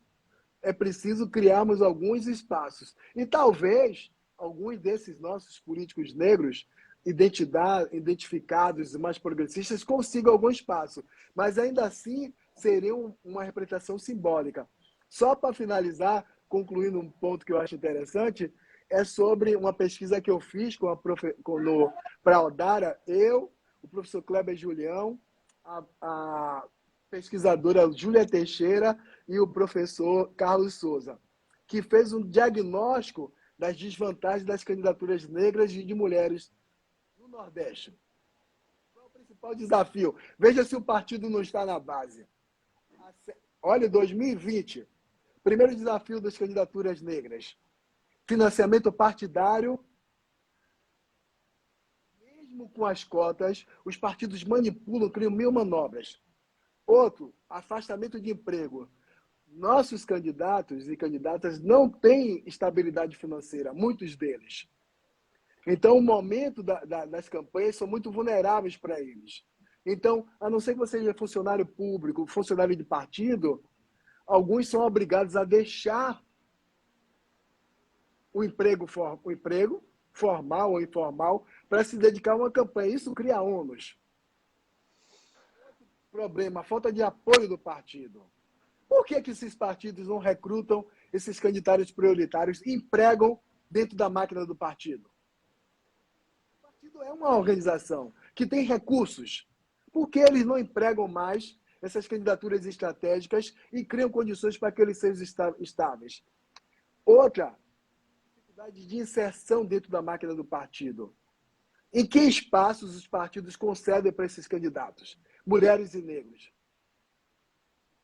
C: é preciso criarmos alguns espaços. E talvez alguns desses nossos políticos negros, identificados e mais progressistas, consigam algum espaço. Mas ainda assim seria uma representação simbólica. Só para finalizar, concluindo um ponto que eu acho interessante, é sobre uma pesquisa que eu fiz para a Odara, eu, o professor Kleber Julião, a pesquisadora Júlia Teixeira e o professor Carlos Souza, que fez um diagnóstico das desvantagens das candidaturas negras e de mulheres no Nordeste. Qual é o principal desafio? Veja se o partido não está na base. Olha, 2020, primeiro desafio das candidaturas negras. Financiamento partidário. Mesmo com as cotas, os partidos manipulam, criam mil manobras. Outro, afastamento de emprego. Nossos candidatos e candidatas não têm estabilidade financeira, muitos deles. Então, o momento das campanhas são muito vulneráveis para eles. Então, a não ser que você seja funcionário público, funcionário de partido, alguns são obrigados a deixar o emprego formal ou informal, para se dedicar a uma campanha. Isso cria ônus. Problema, a falta de apoio do partido. Por que esses partidos não recrutam esses candidatos prioritários e empregam dentro da máquina do partido? O partido é uma organização que tem recursos. Por que eles não empregam mais essas candidaturas estratégicas e criam condições para que eles sejam estáveis? Outra, dificuldade de inserção dentro da máquina do partido. Em que espaços os partidos concedem para esses candidatos? Mulheres e negros.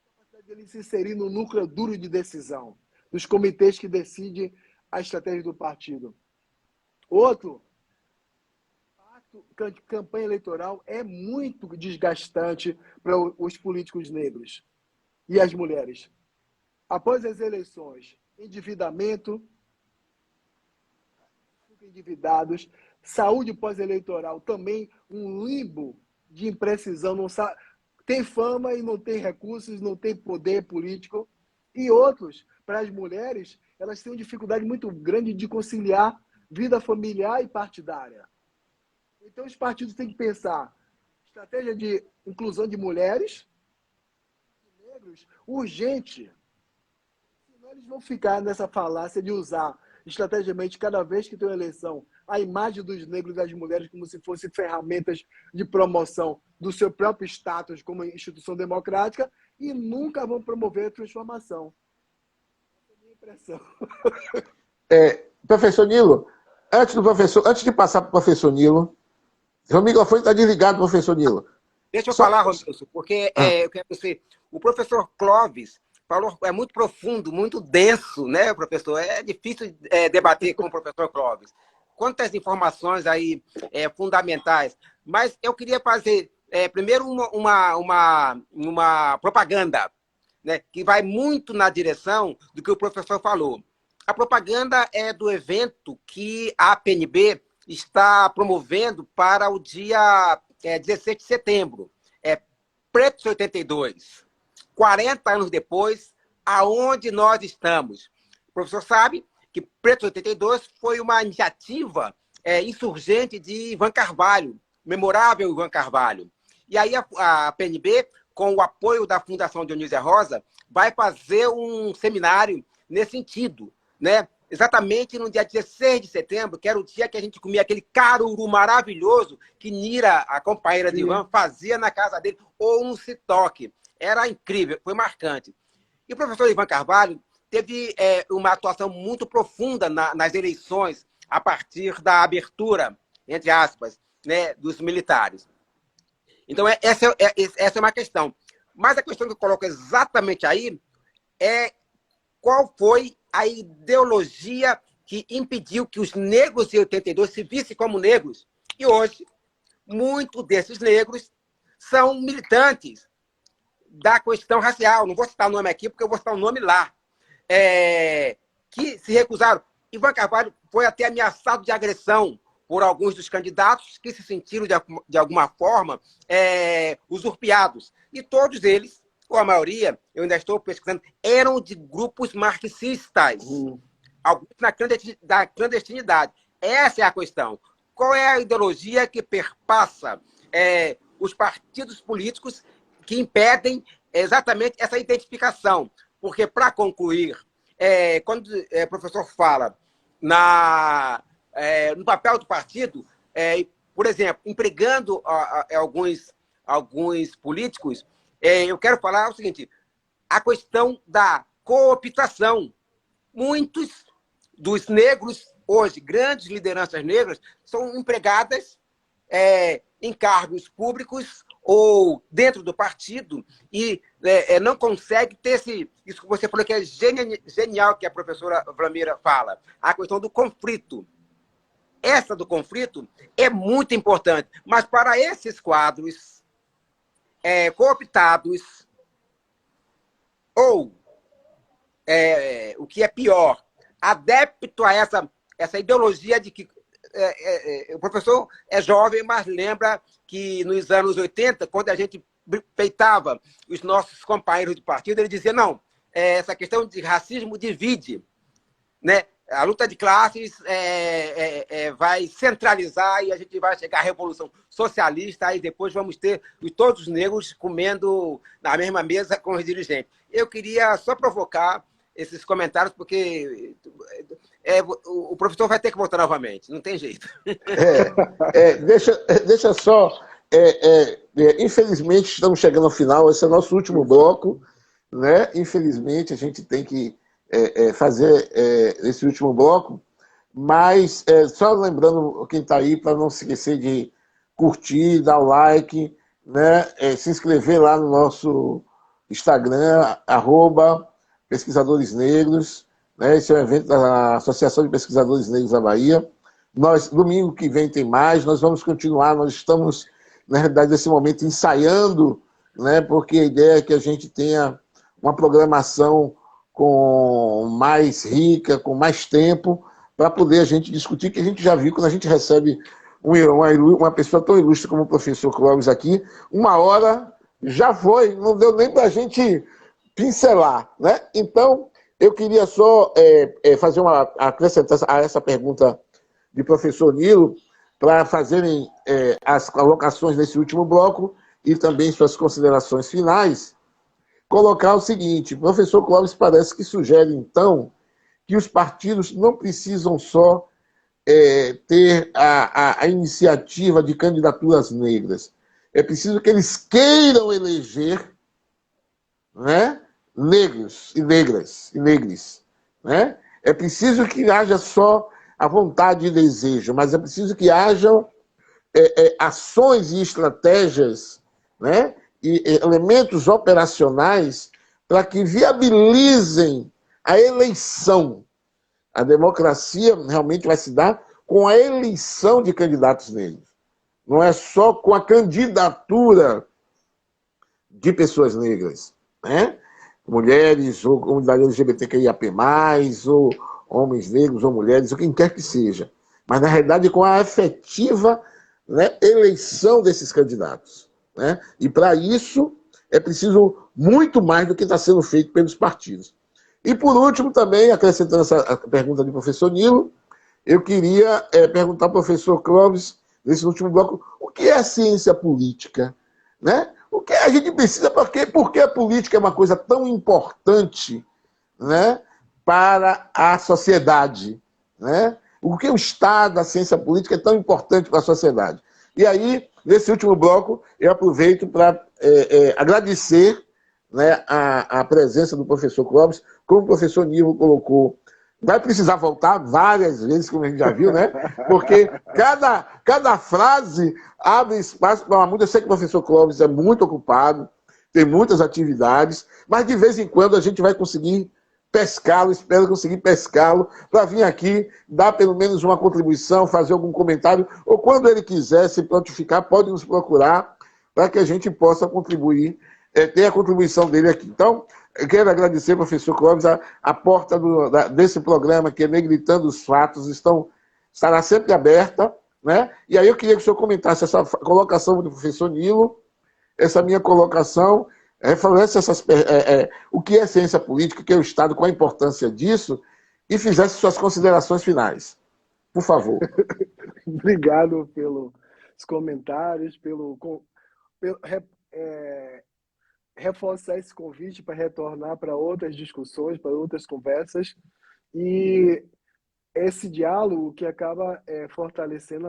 C: A capacidade de eles se inserir no núcleo duro de decisão, dos comitês que decidem a estratégia do partido. Outro, campanha eleitoral é muito desgastante para os políticos negros e as mulheres. Após as eleições, endividamento, endividados, saúde pós-eleitoral, também um limbo de imprecisão, não sabe, tem fama e não tem recursos, não tem poder político. E outros, para as mulheres, elas têm uma dificuldade muito grande de conciliar vida familiar e partidária. Então, os partidos têm que pensar estratégia de inclusão de mulheres e negros urgente. Senão, eles vão ficar nessa falácia de usar estrategicamente, cada vez que tem uma eleição, a imagem dos negros e das mulheres como se fossem ferramentas de promoção do seu próprio status como instituição democrática e nunca vão promover a transformação. Essa é a minha impressão.
A: Professor Nilo, antes de passar para o professor Nilo, seu microfone está desligado, professor Nilo.
B: Deixa eu falar, Romilson, porque eu quero dizer, o professor Clóvis falou, é muito profundo, muito denso, né, professor? É difícil debater com o professor Clóvis. Quantas informações aí fundamentais. Mas eu queria fazer, primeiro, uma propaganda, né, que vai muito na direção do que o professor falou. A propaganda é do evento que a PNB está promovendo para o dia 16 de setembro. Pretos 82. 40 anos depois, aonde nós estamos. O professor sabe que Pretos 82 foi uma iniciativa insurgente de Ivan Carvalho, memorável Ivan Carvalho. E aí a PNB, com o apoio da Fundação Dionísia Rosa, vai fazer um seminário nesse sentido, né? Exatamente no dia 16 de setembro, que era o dia que a gente comia aquele caruru maravilhoso que Nira, a companheira de Ivan, fazia na casa dele, ou um citoque. Era incrível, foi marcante. E o professor Ivan Carvalho teve uma atuação muito profunda nas eleições, a partir da abertura, entre aspas, né, dos militares. Então, essa é uma questão. Mas a questão que eu coloco exatamente aí é qual foi a ideologia que impediu que os negros de 82 se vissem como negros. E hoje, muitos desses negros são militantes da questão racial. Não vou citar o nome aqui, porque eu vou citar o nome lá. Que se recusaram. Ivan Carvalho foi até ameaçado de agressão por alguns dos candidatos que se sentiram, de alguma forma, usurpiados. E todos eles, ou a maioria, eu ainda estou pesquisando, eram de grupos marxistas. Alguns da clandestinidade. Essa é a questão. Qual é a ideologia que perpassa os partidos políticos que impedem exatamente essa identificação? Porque, para concluir, quando o professor fala no papel do partido, por exemplo, empregando alguns políticos, eu quero falar o seguinte, a questão da cooptação. Muitos dos negros, hoje, grandes lideranças negras, são empregadas em cargos públicos ou dentro do partido e não consegue ter isso que você falou que é genial, que a professora Vlamira fala, a questão do conflito. Essa do conflito é muito importante, mas para esses quadros cooptados, ou, o que é pior, adepto a essa ideologia de que o professor é jovem, mas lembra que nos anos 80, quando a gente peitava os nossos companheiros de partido, ele dizia, não, essa questão de racismo divide, né? A luta de classes vai centralizar e a gente vai chegar à Revolução Socialista e depois vamos ter todos os negros comendo na mesma mesa com os dirigentes. Eu queria só provocar esses comentários, porque o professor vai ter que voltar novamente, não tem jeito.
A: Deixa só... infelizmente, estamos chegando ao final, esse é o nosso último bloco, né? Infelizmente, a gente tem que fazer esse último bloco, mas só lembrando quem está aí, para não se esquecer de curtir, dar o like, né? Se inscrever lá no nosso Instagram, @Pesquisadores Negros, né? Esse é um evento da Associação de Pesquisadores Negros da Bahia. Domingo que vem tem mais, nós vamos continuar, nós estamos, na realidade, nesse momento, ensaiando, né? Porque a ideia é que a gente tenha uma programação mais rica, com mais tempo, para poder a gente discutir, que a gente já viu quando a gente recebe uma pessoa tão ilustre como o professor Clóvis aqui, 1 hora já foi, não deu nem para a gente pincelar, né? Então, eu queria só acrescentar a essa pergunta de professor Nilo, para fazerem as colocações nesse último bloco e também suas considerações finais, colocar o seguinte: o professor Clóvis parece que sugere, então, que os partidos não precisam só ter a iniciativa de candidaturas negras. É preciso que eles queiram eleger, né, negros e negras e negres. Né? É preciso que haja só a vontade e desejo, mas é preciso que hajam ações e estratégias, né, e elementos operacionais para que viabilizem a eleição. A democracia realmente vai se dar com a eleição de candidatos negros. Não é só com a candidatura de pessoas negras, né? Mulheres, ou comunidade LGBTQIAP+, ou homens negros ou mulheres, ou quem quer que seja. Mas, na realidade, com a efetiva, né, eleição desses candidatos. Né? E, para isso, é preciso muito mais do que está sendo feito pelos partidos. E, por último, também, acrescentando essa pergunta do professor Nilo, eu queria perguntar ao professor Clóvis, nesse último bloco, o que é a ciência política? Né? O que a gente precisa, porque a política é uma coisa tão importante, né, para a sociedade. Né? O que o Estado, a ciência política é tão importante para a sociedade. E aí, nesse último bloco, eu aproveito para agradecer, né, a presença do professor Clóvis, como o professor Nilo colocou. Vai precisar voltar várias vezes, como a gente já viu, né? Porque cada frase abre espaço para uma muda. Eu sei que o professor Clóvis é muito ocupado, tem muitas atividades, mas de vez em quando a gente vai conseguir pescá-lo, espero conseguir pescá-lo, para vir aqui, dar pelo menos uma contribuição, fazer algum comentário, ou quando ele quiser se prontificar, pode nos procurar, para que a gente possa contribuir, ter a contribuição dele aqui. Então, eu quero agradecer, professor Clóvis, a porta desse programa, que é Negritando os Fatos, estará sempre aberta, né? E aí eu queria que o senhor comentasse essa colocação do professor Nilo, essa minha colocação, falasse o que é ciência política, o que é o Estado, qual a importância disso, e fizesse suas considerações finais. Por favor.
C: Obrigado pelos comentários, reforçar esse convite para retornar para outras discussões, para outras conversas, e esse diálogo que acaba fortalecendo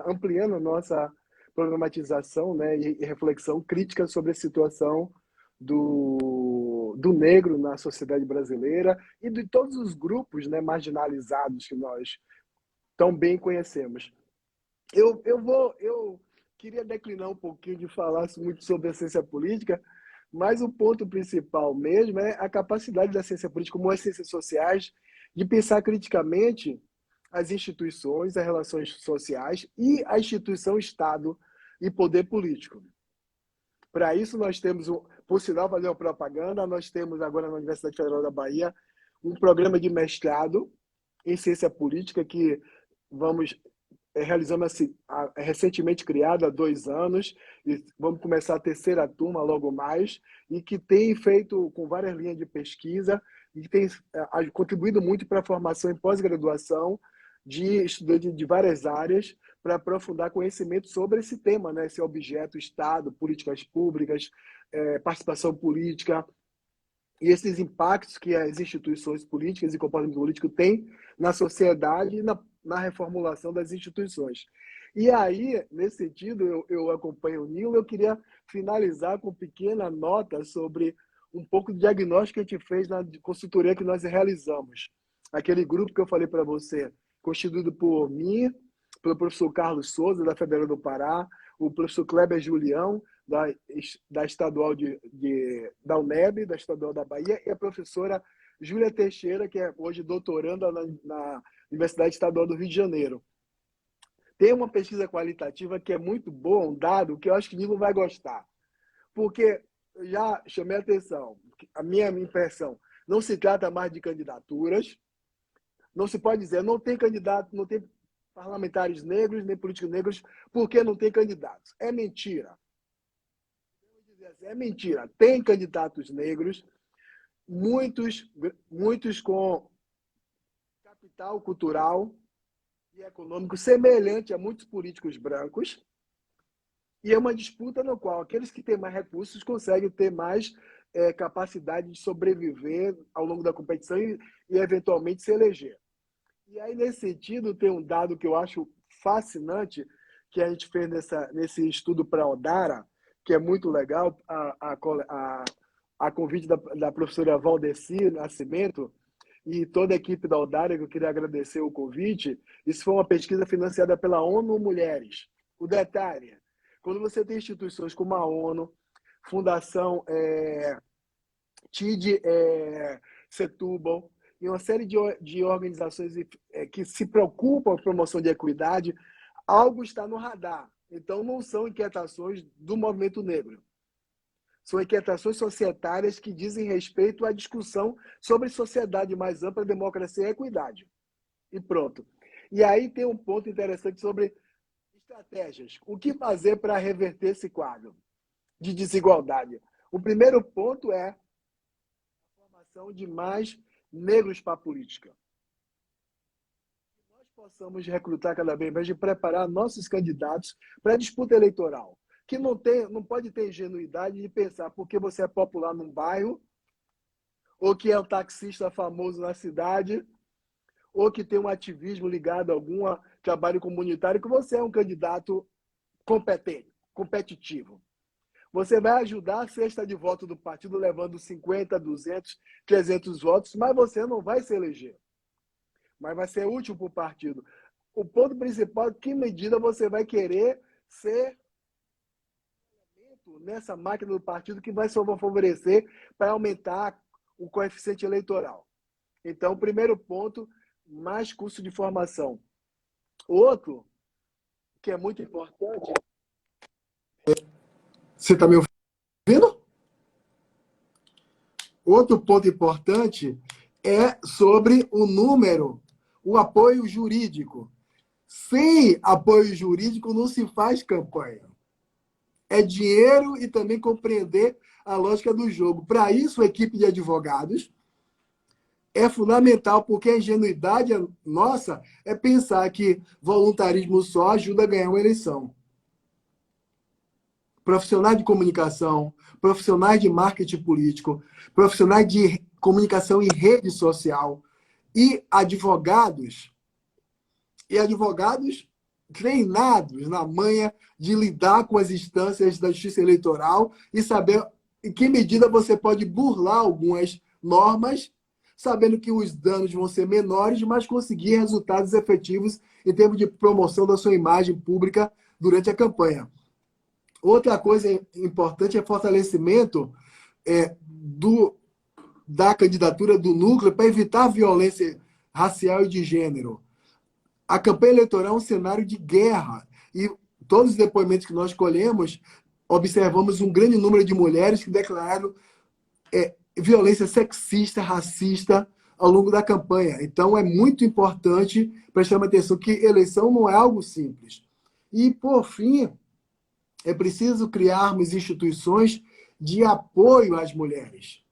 C: ampliando a nossa programatização, né, e reflexão crítica sobre a situação do negro na sociedade brasileira e de todos os grupos, né, marginalizados que nós tão bem conhecemos. Eu queria declinar um pouquinho de falar muito sobre a ciência política, mas o ponto principal mesmo é a capacidade da ciência política, como as ciências sociais, de pensar criticamente as instituições, as relações sociais e a instituição Estado e poder político. Para isso, nós temos, por sinal, fazer uma propaganda, nós temos agora na Universidade Federal da Bahia um programa de mestrado em ciência política que vamos realizamos recentemente criado há 2 anos, e vamos começar a terceira turma logo mais, e que tem feito com várias linhas de pesquisa, e que tem contribuído muito para a formação em pós-graduação de estudantes de várias áreas, para aprofundar conhecimento sobre esse tema, né? Esse objeto, Estado, políticas públicas, participação política, e esses impactos que as instituições políticas e comportamento político têm na sociedade e na reformulação das instituições. E aí, nesse sentido, eu acompanho o Nilo, eu queria finalizar com uma pequena nota sobre um pouco do diagnóstico que a gente fez na consultoria que nós realizamos. Aquele grupo que eu falei para você, constituído por mim, pelo professor Carlos Souza, da Federal do Pará, o professor Kleber Julião, da Estadual da UNEB, da Estadual da Bahia, e a professora Júlia Teixeira, que é hoje doutoranda na Universidade Estadual do Rio de Janeiro. Tem uma pesquisa qualitativa que é muito boa, um dado que eu acho que o Nilo vai gostar. Porque eu já chamei a atenção, a minha impressão, não se trata mais de candidaturas, não se pode dizer, não tem candidato, não tem parlamentares negros, nem políticos negros, porque não tem candidatos. É mentira. É mentira. Tem candidatos negros, muitos com capital cultural e econômico semelhante a muitos políticos brancos, e é uma disputa no qual aqueles que têm mais recursos conseguem ter mais capacidade de sobreviver ao longo da competição e eventualmente se eleger. E aí, nesse sentido, tem um dado que eu acho fascinante, que a gente fez nesse estudo para a Odara, que é muito legal, a convite da professora Valdeci Nascimento e toda a equipe da Odara, que eu queria agradecer o convite. Isso foi uma pesquisa financiada pela ONU Mulheres. O detalhe, quando você tem instituições como a ONU, Fundação TID Setúbal, e uma série de organizações que se preocupam com a promoção de equidade, algo está no radar. Então, não são inquietações do movimento negro. São inquietações societárias que dizem respeito à discussão sobre sociedade mais ampla, democracia e equidade. E pronto. E aí tem um ponto interessante sobre estratégias. O que fazer para reverter esse quadro de desigualdade? O primeiro ponto é a formação de mais negros para a política. Que nós possamos recrutar cada vez mais, de preparar nossos candidatos para a disputa eleitoral. Que não pode ter ingenuidade de pensar porque você é popular num bairro, ou que é um taxista famoso na cidade, ou que tem um ativismo ligado a algum trabalho comunitário, que você é um candidato competente, competitivo. Você vai ajudar a cesta de voto do partido levando 50, 200, 300 votos, mas você não vai se eleger. Mas vai ser útil para o partido. O ponto principal é que medida você vai querer ser nessa máquina do partido que vai favorecer para aumentar o coeficiente eleitoral. Então, primeiro ponto, mais curso de formação. Outro, que é muito importante... Você está me ouvindo? Outro ponto importante é sobre o número, o apoio jurídico. Sem apoio jurídico não se faz campanha. É dinheiro e também compreender a lógica do jogo. Para isso, a equipe de advogados é fundamental, porque a ingenuidade nossa é pensar que voluntarismo só ajuda a ganhar uma eleição. Profissionais de comunicação, profissionais de marketing político, profissionais de comunicação em rede social e advogados treinados na manha de lidar com as instâncias da justiça eleitoral e saber em que medida você pode burlar algumas normas, sabendo que os danos vão ser menores, mas conseguir resultados efetivos em termos de promoção da sua imagem pública durante a campanha. Outra coisa importante é fortalecimento da candidatura do núcleo para evitar a violência racial e de gênero. A campanha eleitoral é um cenário de guerra e todos os depoimentos que nós colhemos, observamos um grande número de mulheres que declararam violência sexista, racista ao longo da campanha. Então, é muito importante prestar atenção que eleição não é algo simples. E, por fim, é preciso criarmos instituições de apoio às mulheres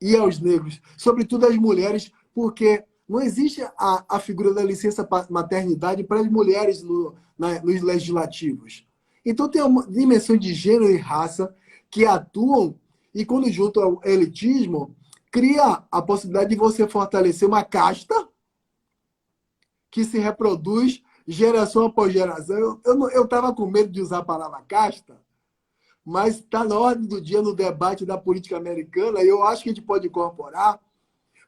C: e aos negros, sobretudo às mulheres, porque não existe a figura da licença maternidade para as mulheres nos legislativos. Então, tem uma dimensão de gênero e raça que atuam e, quando junto ao elitismo, cria a possibilidade de você fortalecer uma casta que se reproduz geração após geração. Eu estava com medo de usar a palavra casta, mas está na ordem do dia no debate da política americana e eu acho que a gente pode incorporar,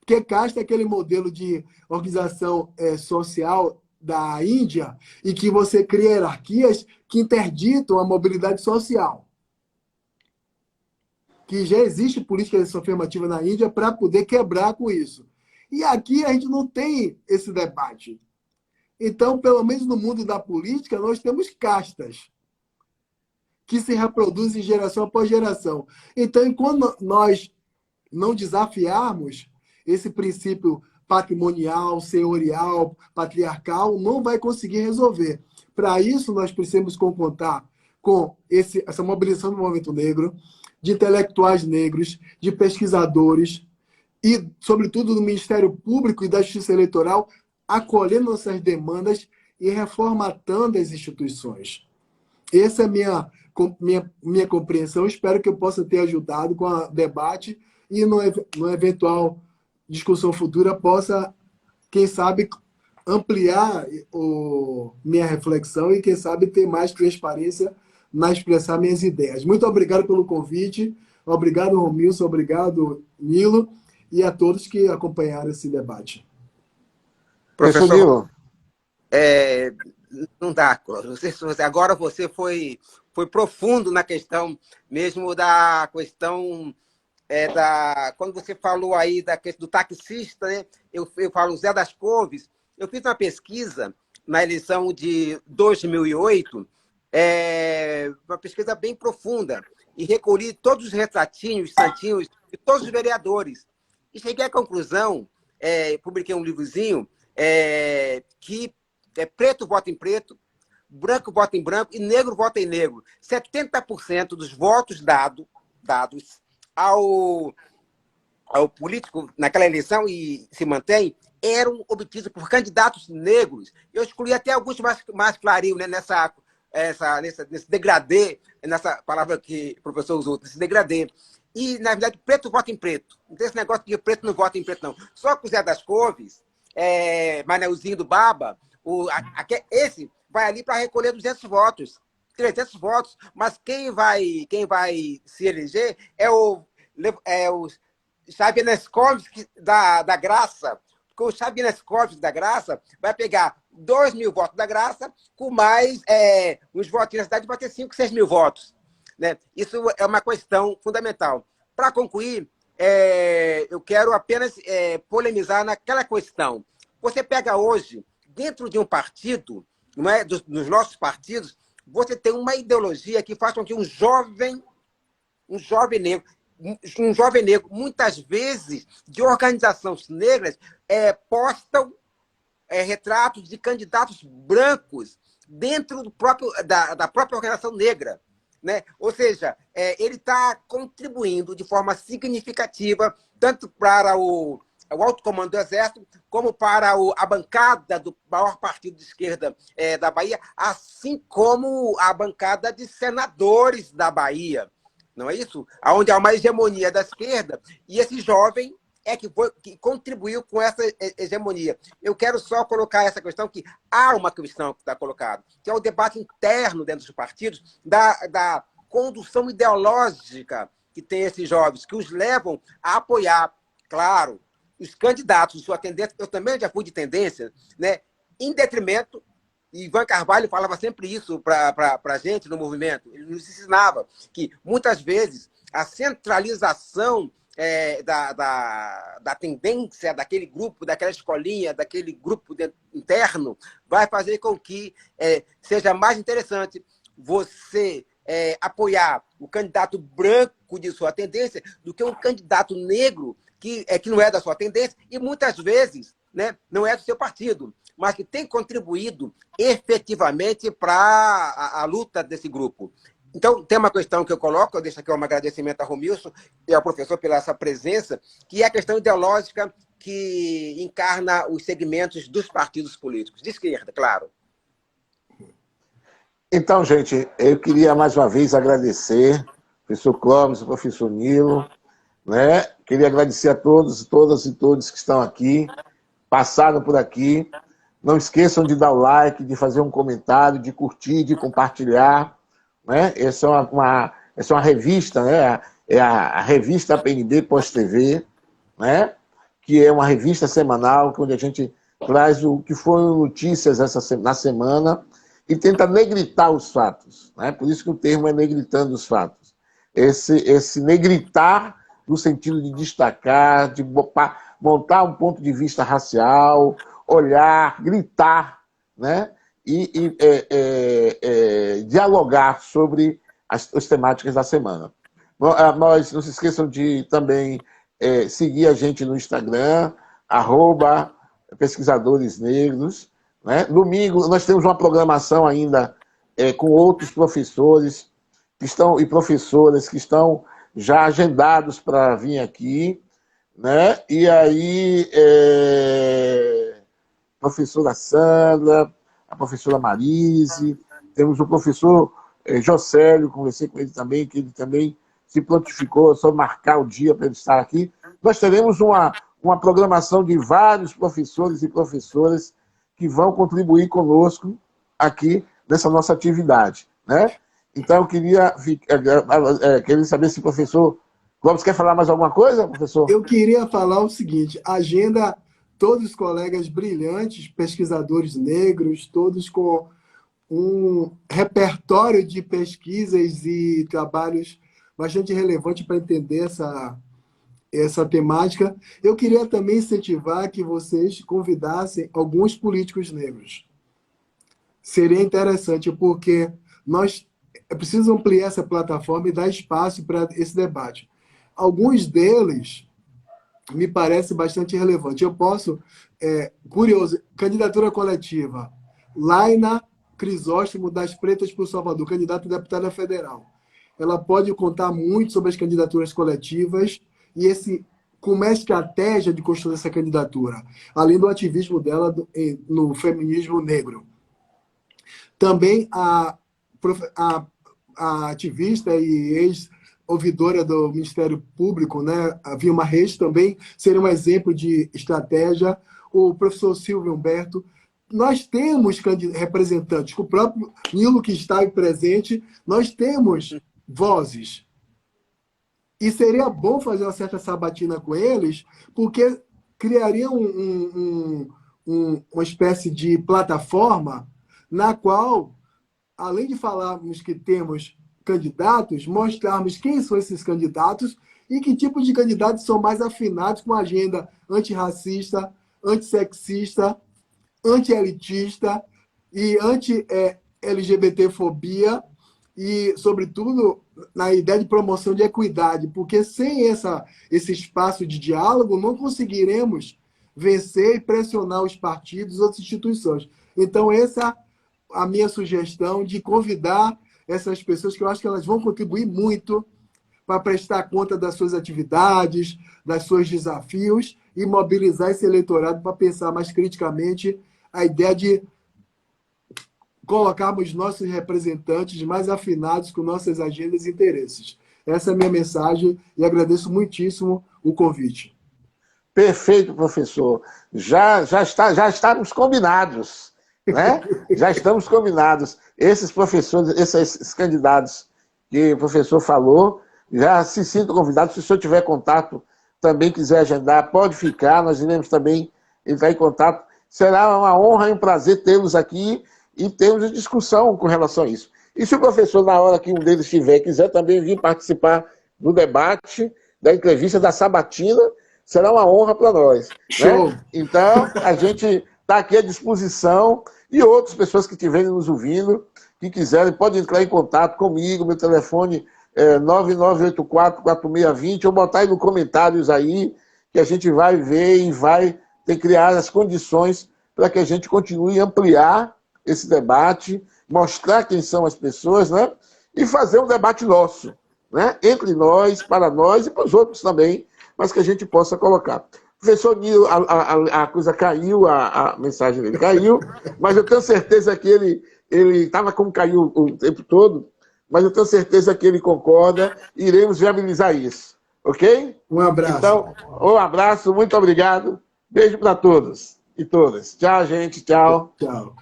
C: porque casta é aquele modelo de organização social da Índia e que você cria hierarquias que interditam a mobilidade social. Que já existe política afirmativa na Índia para poder quebrar com isso. E aqui a gente não tem esse debate. Então, pelo menos no mundo da política, nós temos castas que se reproduzem geração após geração. Então, enquanto nós não desafiarmos esse princípio patrimonial, senhorial, patriarcal, não vai conseguir resolver. Para isso, nós precisamos contar com essa mobilização do movimento negro, de intelectuais negros, de pesquisadores e, sobretudo, do Ministério Público e da Justiça Eleitoral, acolhendo nossas demandas e reformatando as instituições. Essa é a minha compreensão. Espero que eu possa ter ajudado com o debate e, no eventual discussão futura, possa, quem sabe, ampliar minha reflexão e, quem sabe, ter mais transparência na expressar minhas ideias. Muito obrigado pelo convite. Obrigado, Romilson. Obrigado, Nilo. E a todos que acompanharam esse debate.
B: Professor Nilo. Não dá, Clóvis. Agora você foi profundo na questão mesmo da questão quando você falou aí do taxista, né? Eu falo Zé das Couves. Eu fiz uma pesquisa na eleição de 2008, uma pesquisa bem profunda, e recolhi todos os retratinhos, santinhos de todos os vereadores. E cheguei à conclusão, publiquei um livrozinho, que preto vota em preto, branco vota em branco e negro vota em negro. 70% dos votos dados ao político naquela eleição, e se mantém, eram obtidos por candidatos negros. Eu excluí até alguns mais clarinhos, né, nesse degradê, nessa palavra que o professor usou, nesse degradê. E, na verdade, preto vota em preto. Não tem esse negócio de preto não vota em preto, não. Só que o Zé das Couves, Manelzinho do Baba, esse vai ali para recolher 200 votos, 300 votos, mas quem vai se eleger é o Xavier Nescovski da Graça, porque o Xavier Nescovski da Graça vai pegar 2.000 votos da Graça, com mais os votinhos da cidade vai ter 5, 6 mil votos. Né? Isso é uma questão fundamental. Para concluir, eu quero apenas polemizar naquela questão. Você pega hoje, dentro de um partido, não é, nos nossos partidos, você tem uma ideologia que faz com que um jovem negro, muitas vezes, de organizações negras, postam retratos de candidatos brancos dentro da própria organização negra. Né? Ou seja, ele está contribuindo de forma significativa, tanto para o alto comando do Exército, como para a bancada do maior partido de esquerda da Bahia, assim como a bancada de senadores da Bahia. Não é isso? Onde há uma hegemonia da esquerda, e esse jovem que contribuiu com essa hegemonia. Eu quero só colocar essa questão, que há uma questão que está colocada, que é o debate interno dentro dos partidos, da condução ideológica que tem esses jovens, que os levam a apoiar, claro, os candidatos de sua tendência. Eu também já fui de tendência, né, em detrimento, e Ivan Carvalho falava sempre isso para a gente no movimento. Ele nos ensinava que, muitas vezes, a centralização da tendência daquele grupo, daquela escolinha, daquele grupo interno, vai fazer com que seja mais interessante você apoiar o candidato branco de sua tendência do que um candidato negro que não é da sua tendência e muitas vezes, né, não é do seu partido, mas que tem contribuído efetivamente para a luta desse grupo. Então, tem uma questão que eu coloco, eu deixo aqui um agradecimento a Romilson e ao professor pela essa presença, que é a questão ideológica que encarna os segmentos dos partidos políticos, de esquerda, claro.
A: Então, gente, eu queria mais uma vez agradecer o professor Clóvis, o professor Nilo, né? Queria agradecer a todos, todas e todos que estão aqui, passaram por aqui. Não esqueçam de dar o like, de fazer um comentário, de curtir, de compartilhar. Né? Essa é uma revista, né? É a revista PNB Pós-TV, né? Que é uma revista semanal, onde a gente traz o que foram notícias na semana e tenta negritar os fatos. Né? Por isso que o termo é negritando os fatos. Esse negritar no sentido de destacar, de montar um ponto de vista racial, olhar, gritar, né? E dialogar sobre as temáticas da semana. Nós não se esqueçam de também seguir a gente no Instagram, @pesquisadores negros. Né? Domingo nós temos uma programação ainda com outros professores e professoras que estão já agendados para vir aqui. Né? E aí, a professora Sandra, a professora Marise, temos o professor Jocélio, conversei com ele também, que ele também se prontificou, só marcar o dia para ele estar aqui. Nós teremos uma programação de vários professores e professoras que vão contribuir conosco aqui nessa nossa atividade. Né? Então, eu queria saber se o professor Clóvis quer falar mais alguma coisa, professor?
C: Eu queria falar o seguinte, agenda todos os colegas brilhantes, pesquisadores negros, todos com um repertório de pesquisas e trabalhos bastante relevante para entender essa temática. Eu queria também incentivar que vocês convidassem alguns políticos negros. Seria interessante, porque nós precisamos ampliar essa plataforma e dar espaço para esse debate. Alguns deles me parece bastante relevante. Eu posso, curioso, candidatura coletiva, Laina Crisóstomo das Pretas por Salvador, candidata a deputada federal. Ela pode contar muito sobre as candidaturas coletivas e como é a estratégia de construir essa candidatura, além do ativismo dela no feminismo negro. Também a ativista e ex-ouvidora do Ministério Público, né, a Vilma Reis, também seria um exemplo de estratégia. O professor Silvio Humberto. Nós temos representantes, o próprio Nilo que está aí presente, nós temos vozes. E seria bom fazer uma certa sabatina com eles, porque criaria uma espécie de plataforma na qual, além de falarmos que temos candidatos, mostrarmos quem são esses candidatos e que tipo de candidatos são mais afinados com a agenda antirracista, antissexista, anti-elitista e anti-LGBT-fobia e, sobretudo, na ideia de promoção de equidade, porque sem esse espaço de diálogo não conseguiremos vencer e pressionar os partidos e outras instituições. Então, essa é a minha sugestão de convidar essas pessoas, que eu acho que elas vão contribuir muito para prestar conta das suas atividades, dos seus desafios e mobilizar esse eleitorado para pensar mais criticamente a ideia de colocarmos nossos representantes mais afinados com nossas agendas e interesses. Essa é a minha mensagem e agradeço muitíssimo o convite.
A: Perfeito, professor. Já estamos combinados, né? Já estamos combinados. Esses professores, esses candidatos que o professor falou, já se sintam convidados. Se o senhor tiver contato, também quiser agendar, pode ficar. Nós iremos também entrar em contato. Será uma honra e um prazer tê-los aqui e termos discussão com relação a isso. E se o professor, na hora que um deles estiver, quiser também vir participar do debate, da entrevista da sabatina, será uma honra para nós.
C: Show!
A: Né? Então, a gente está aqui à disposição e outras pessoas que estiverem nos ouvindo, que quiserem, podem entrar em contato comigo, meu telefone é 9984-4620, ou botar aí nos comentários aí, que a gente vai ver e vai ter que criar as condições para que a gente continue a ampliar esse debate, mostrar quem são as pessoas, né? E fazer um debate nosso, né? Entre nós, para nós e para os outros também, mas que a gente possa colocar. Professor Nilo, a coisa caiu, a mensagem dele caiu, mas eu tenho certeza que ele estava como caiu o tempo todo, mas eu tenho certeza que ele concorda e iremos viabilizar isso. Ok?
D: Um abraço.
A: Então, um abraço, muito obrigado. Beijo para todos e todas. Tchau, gente. Tchau.
D: Tchau.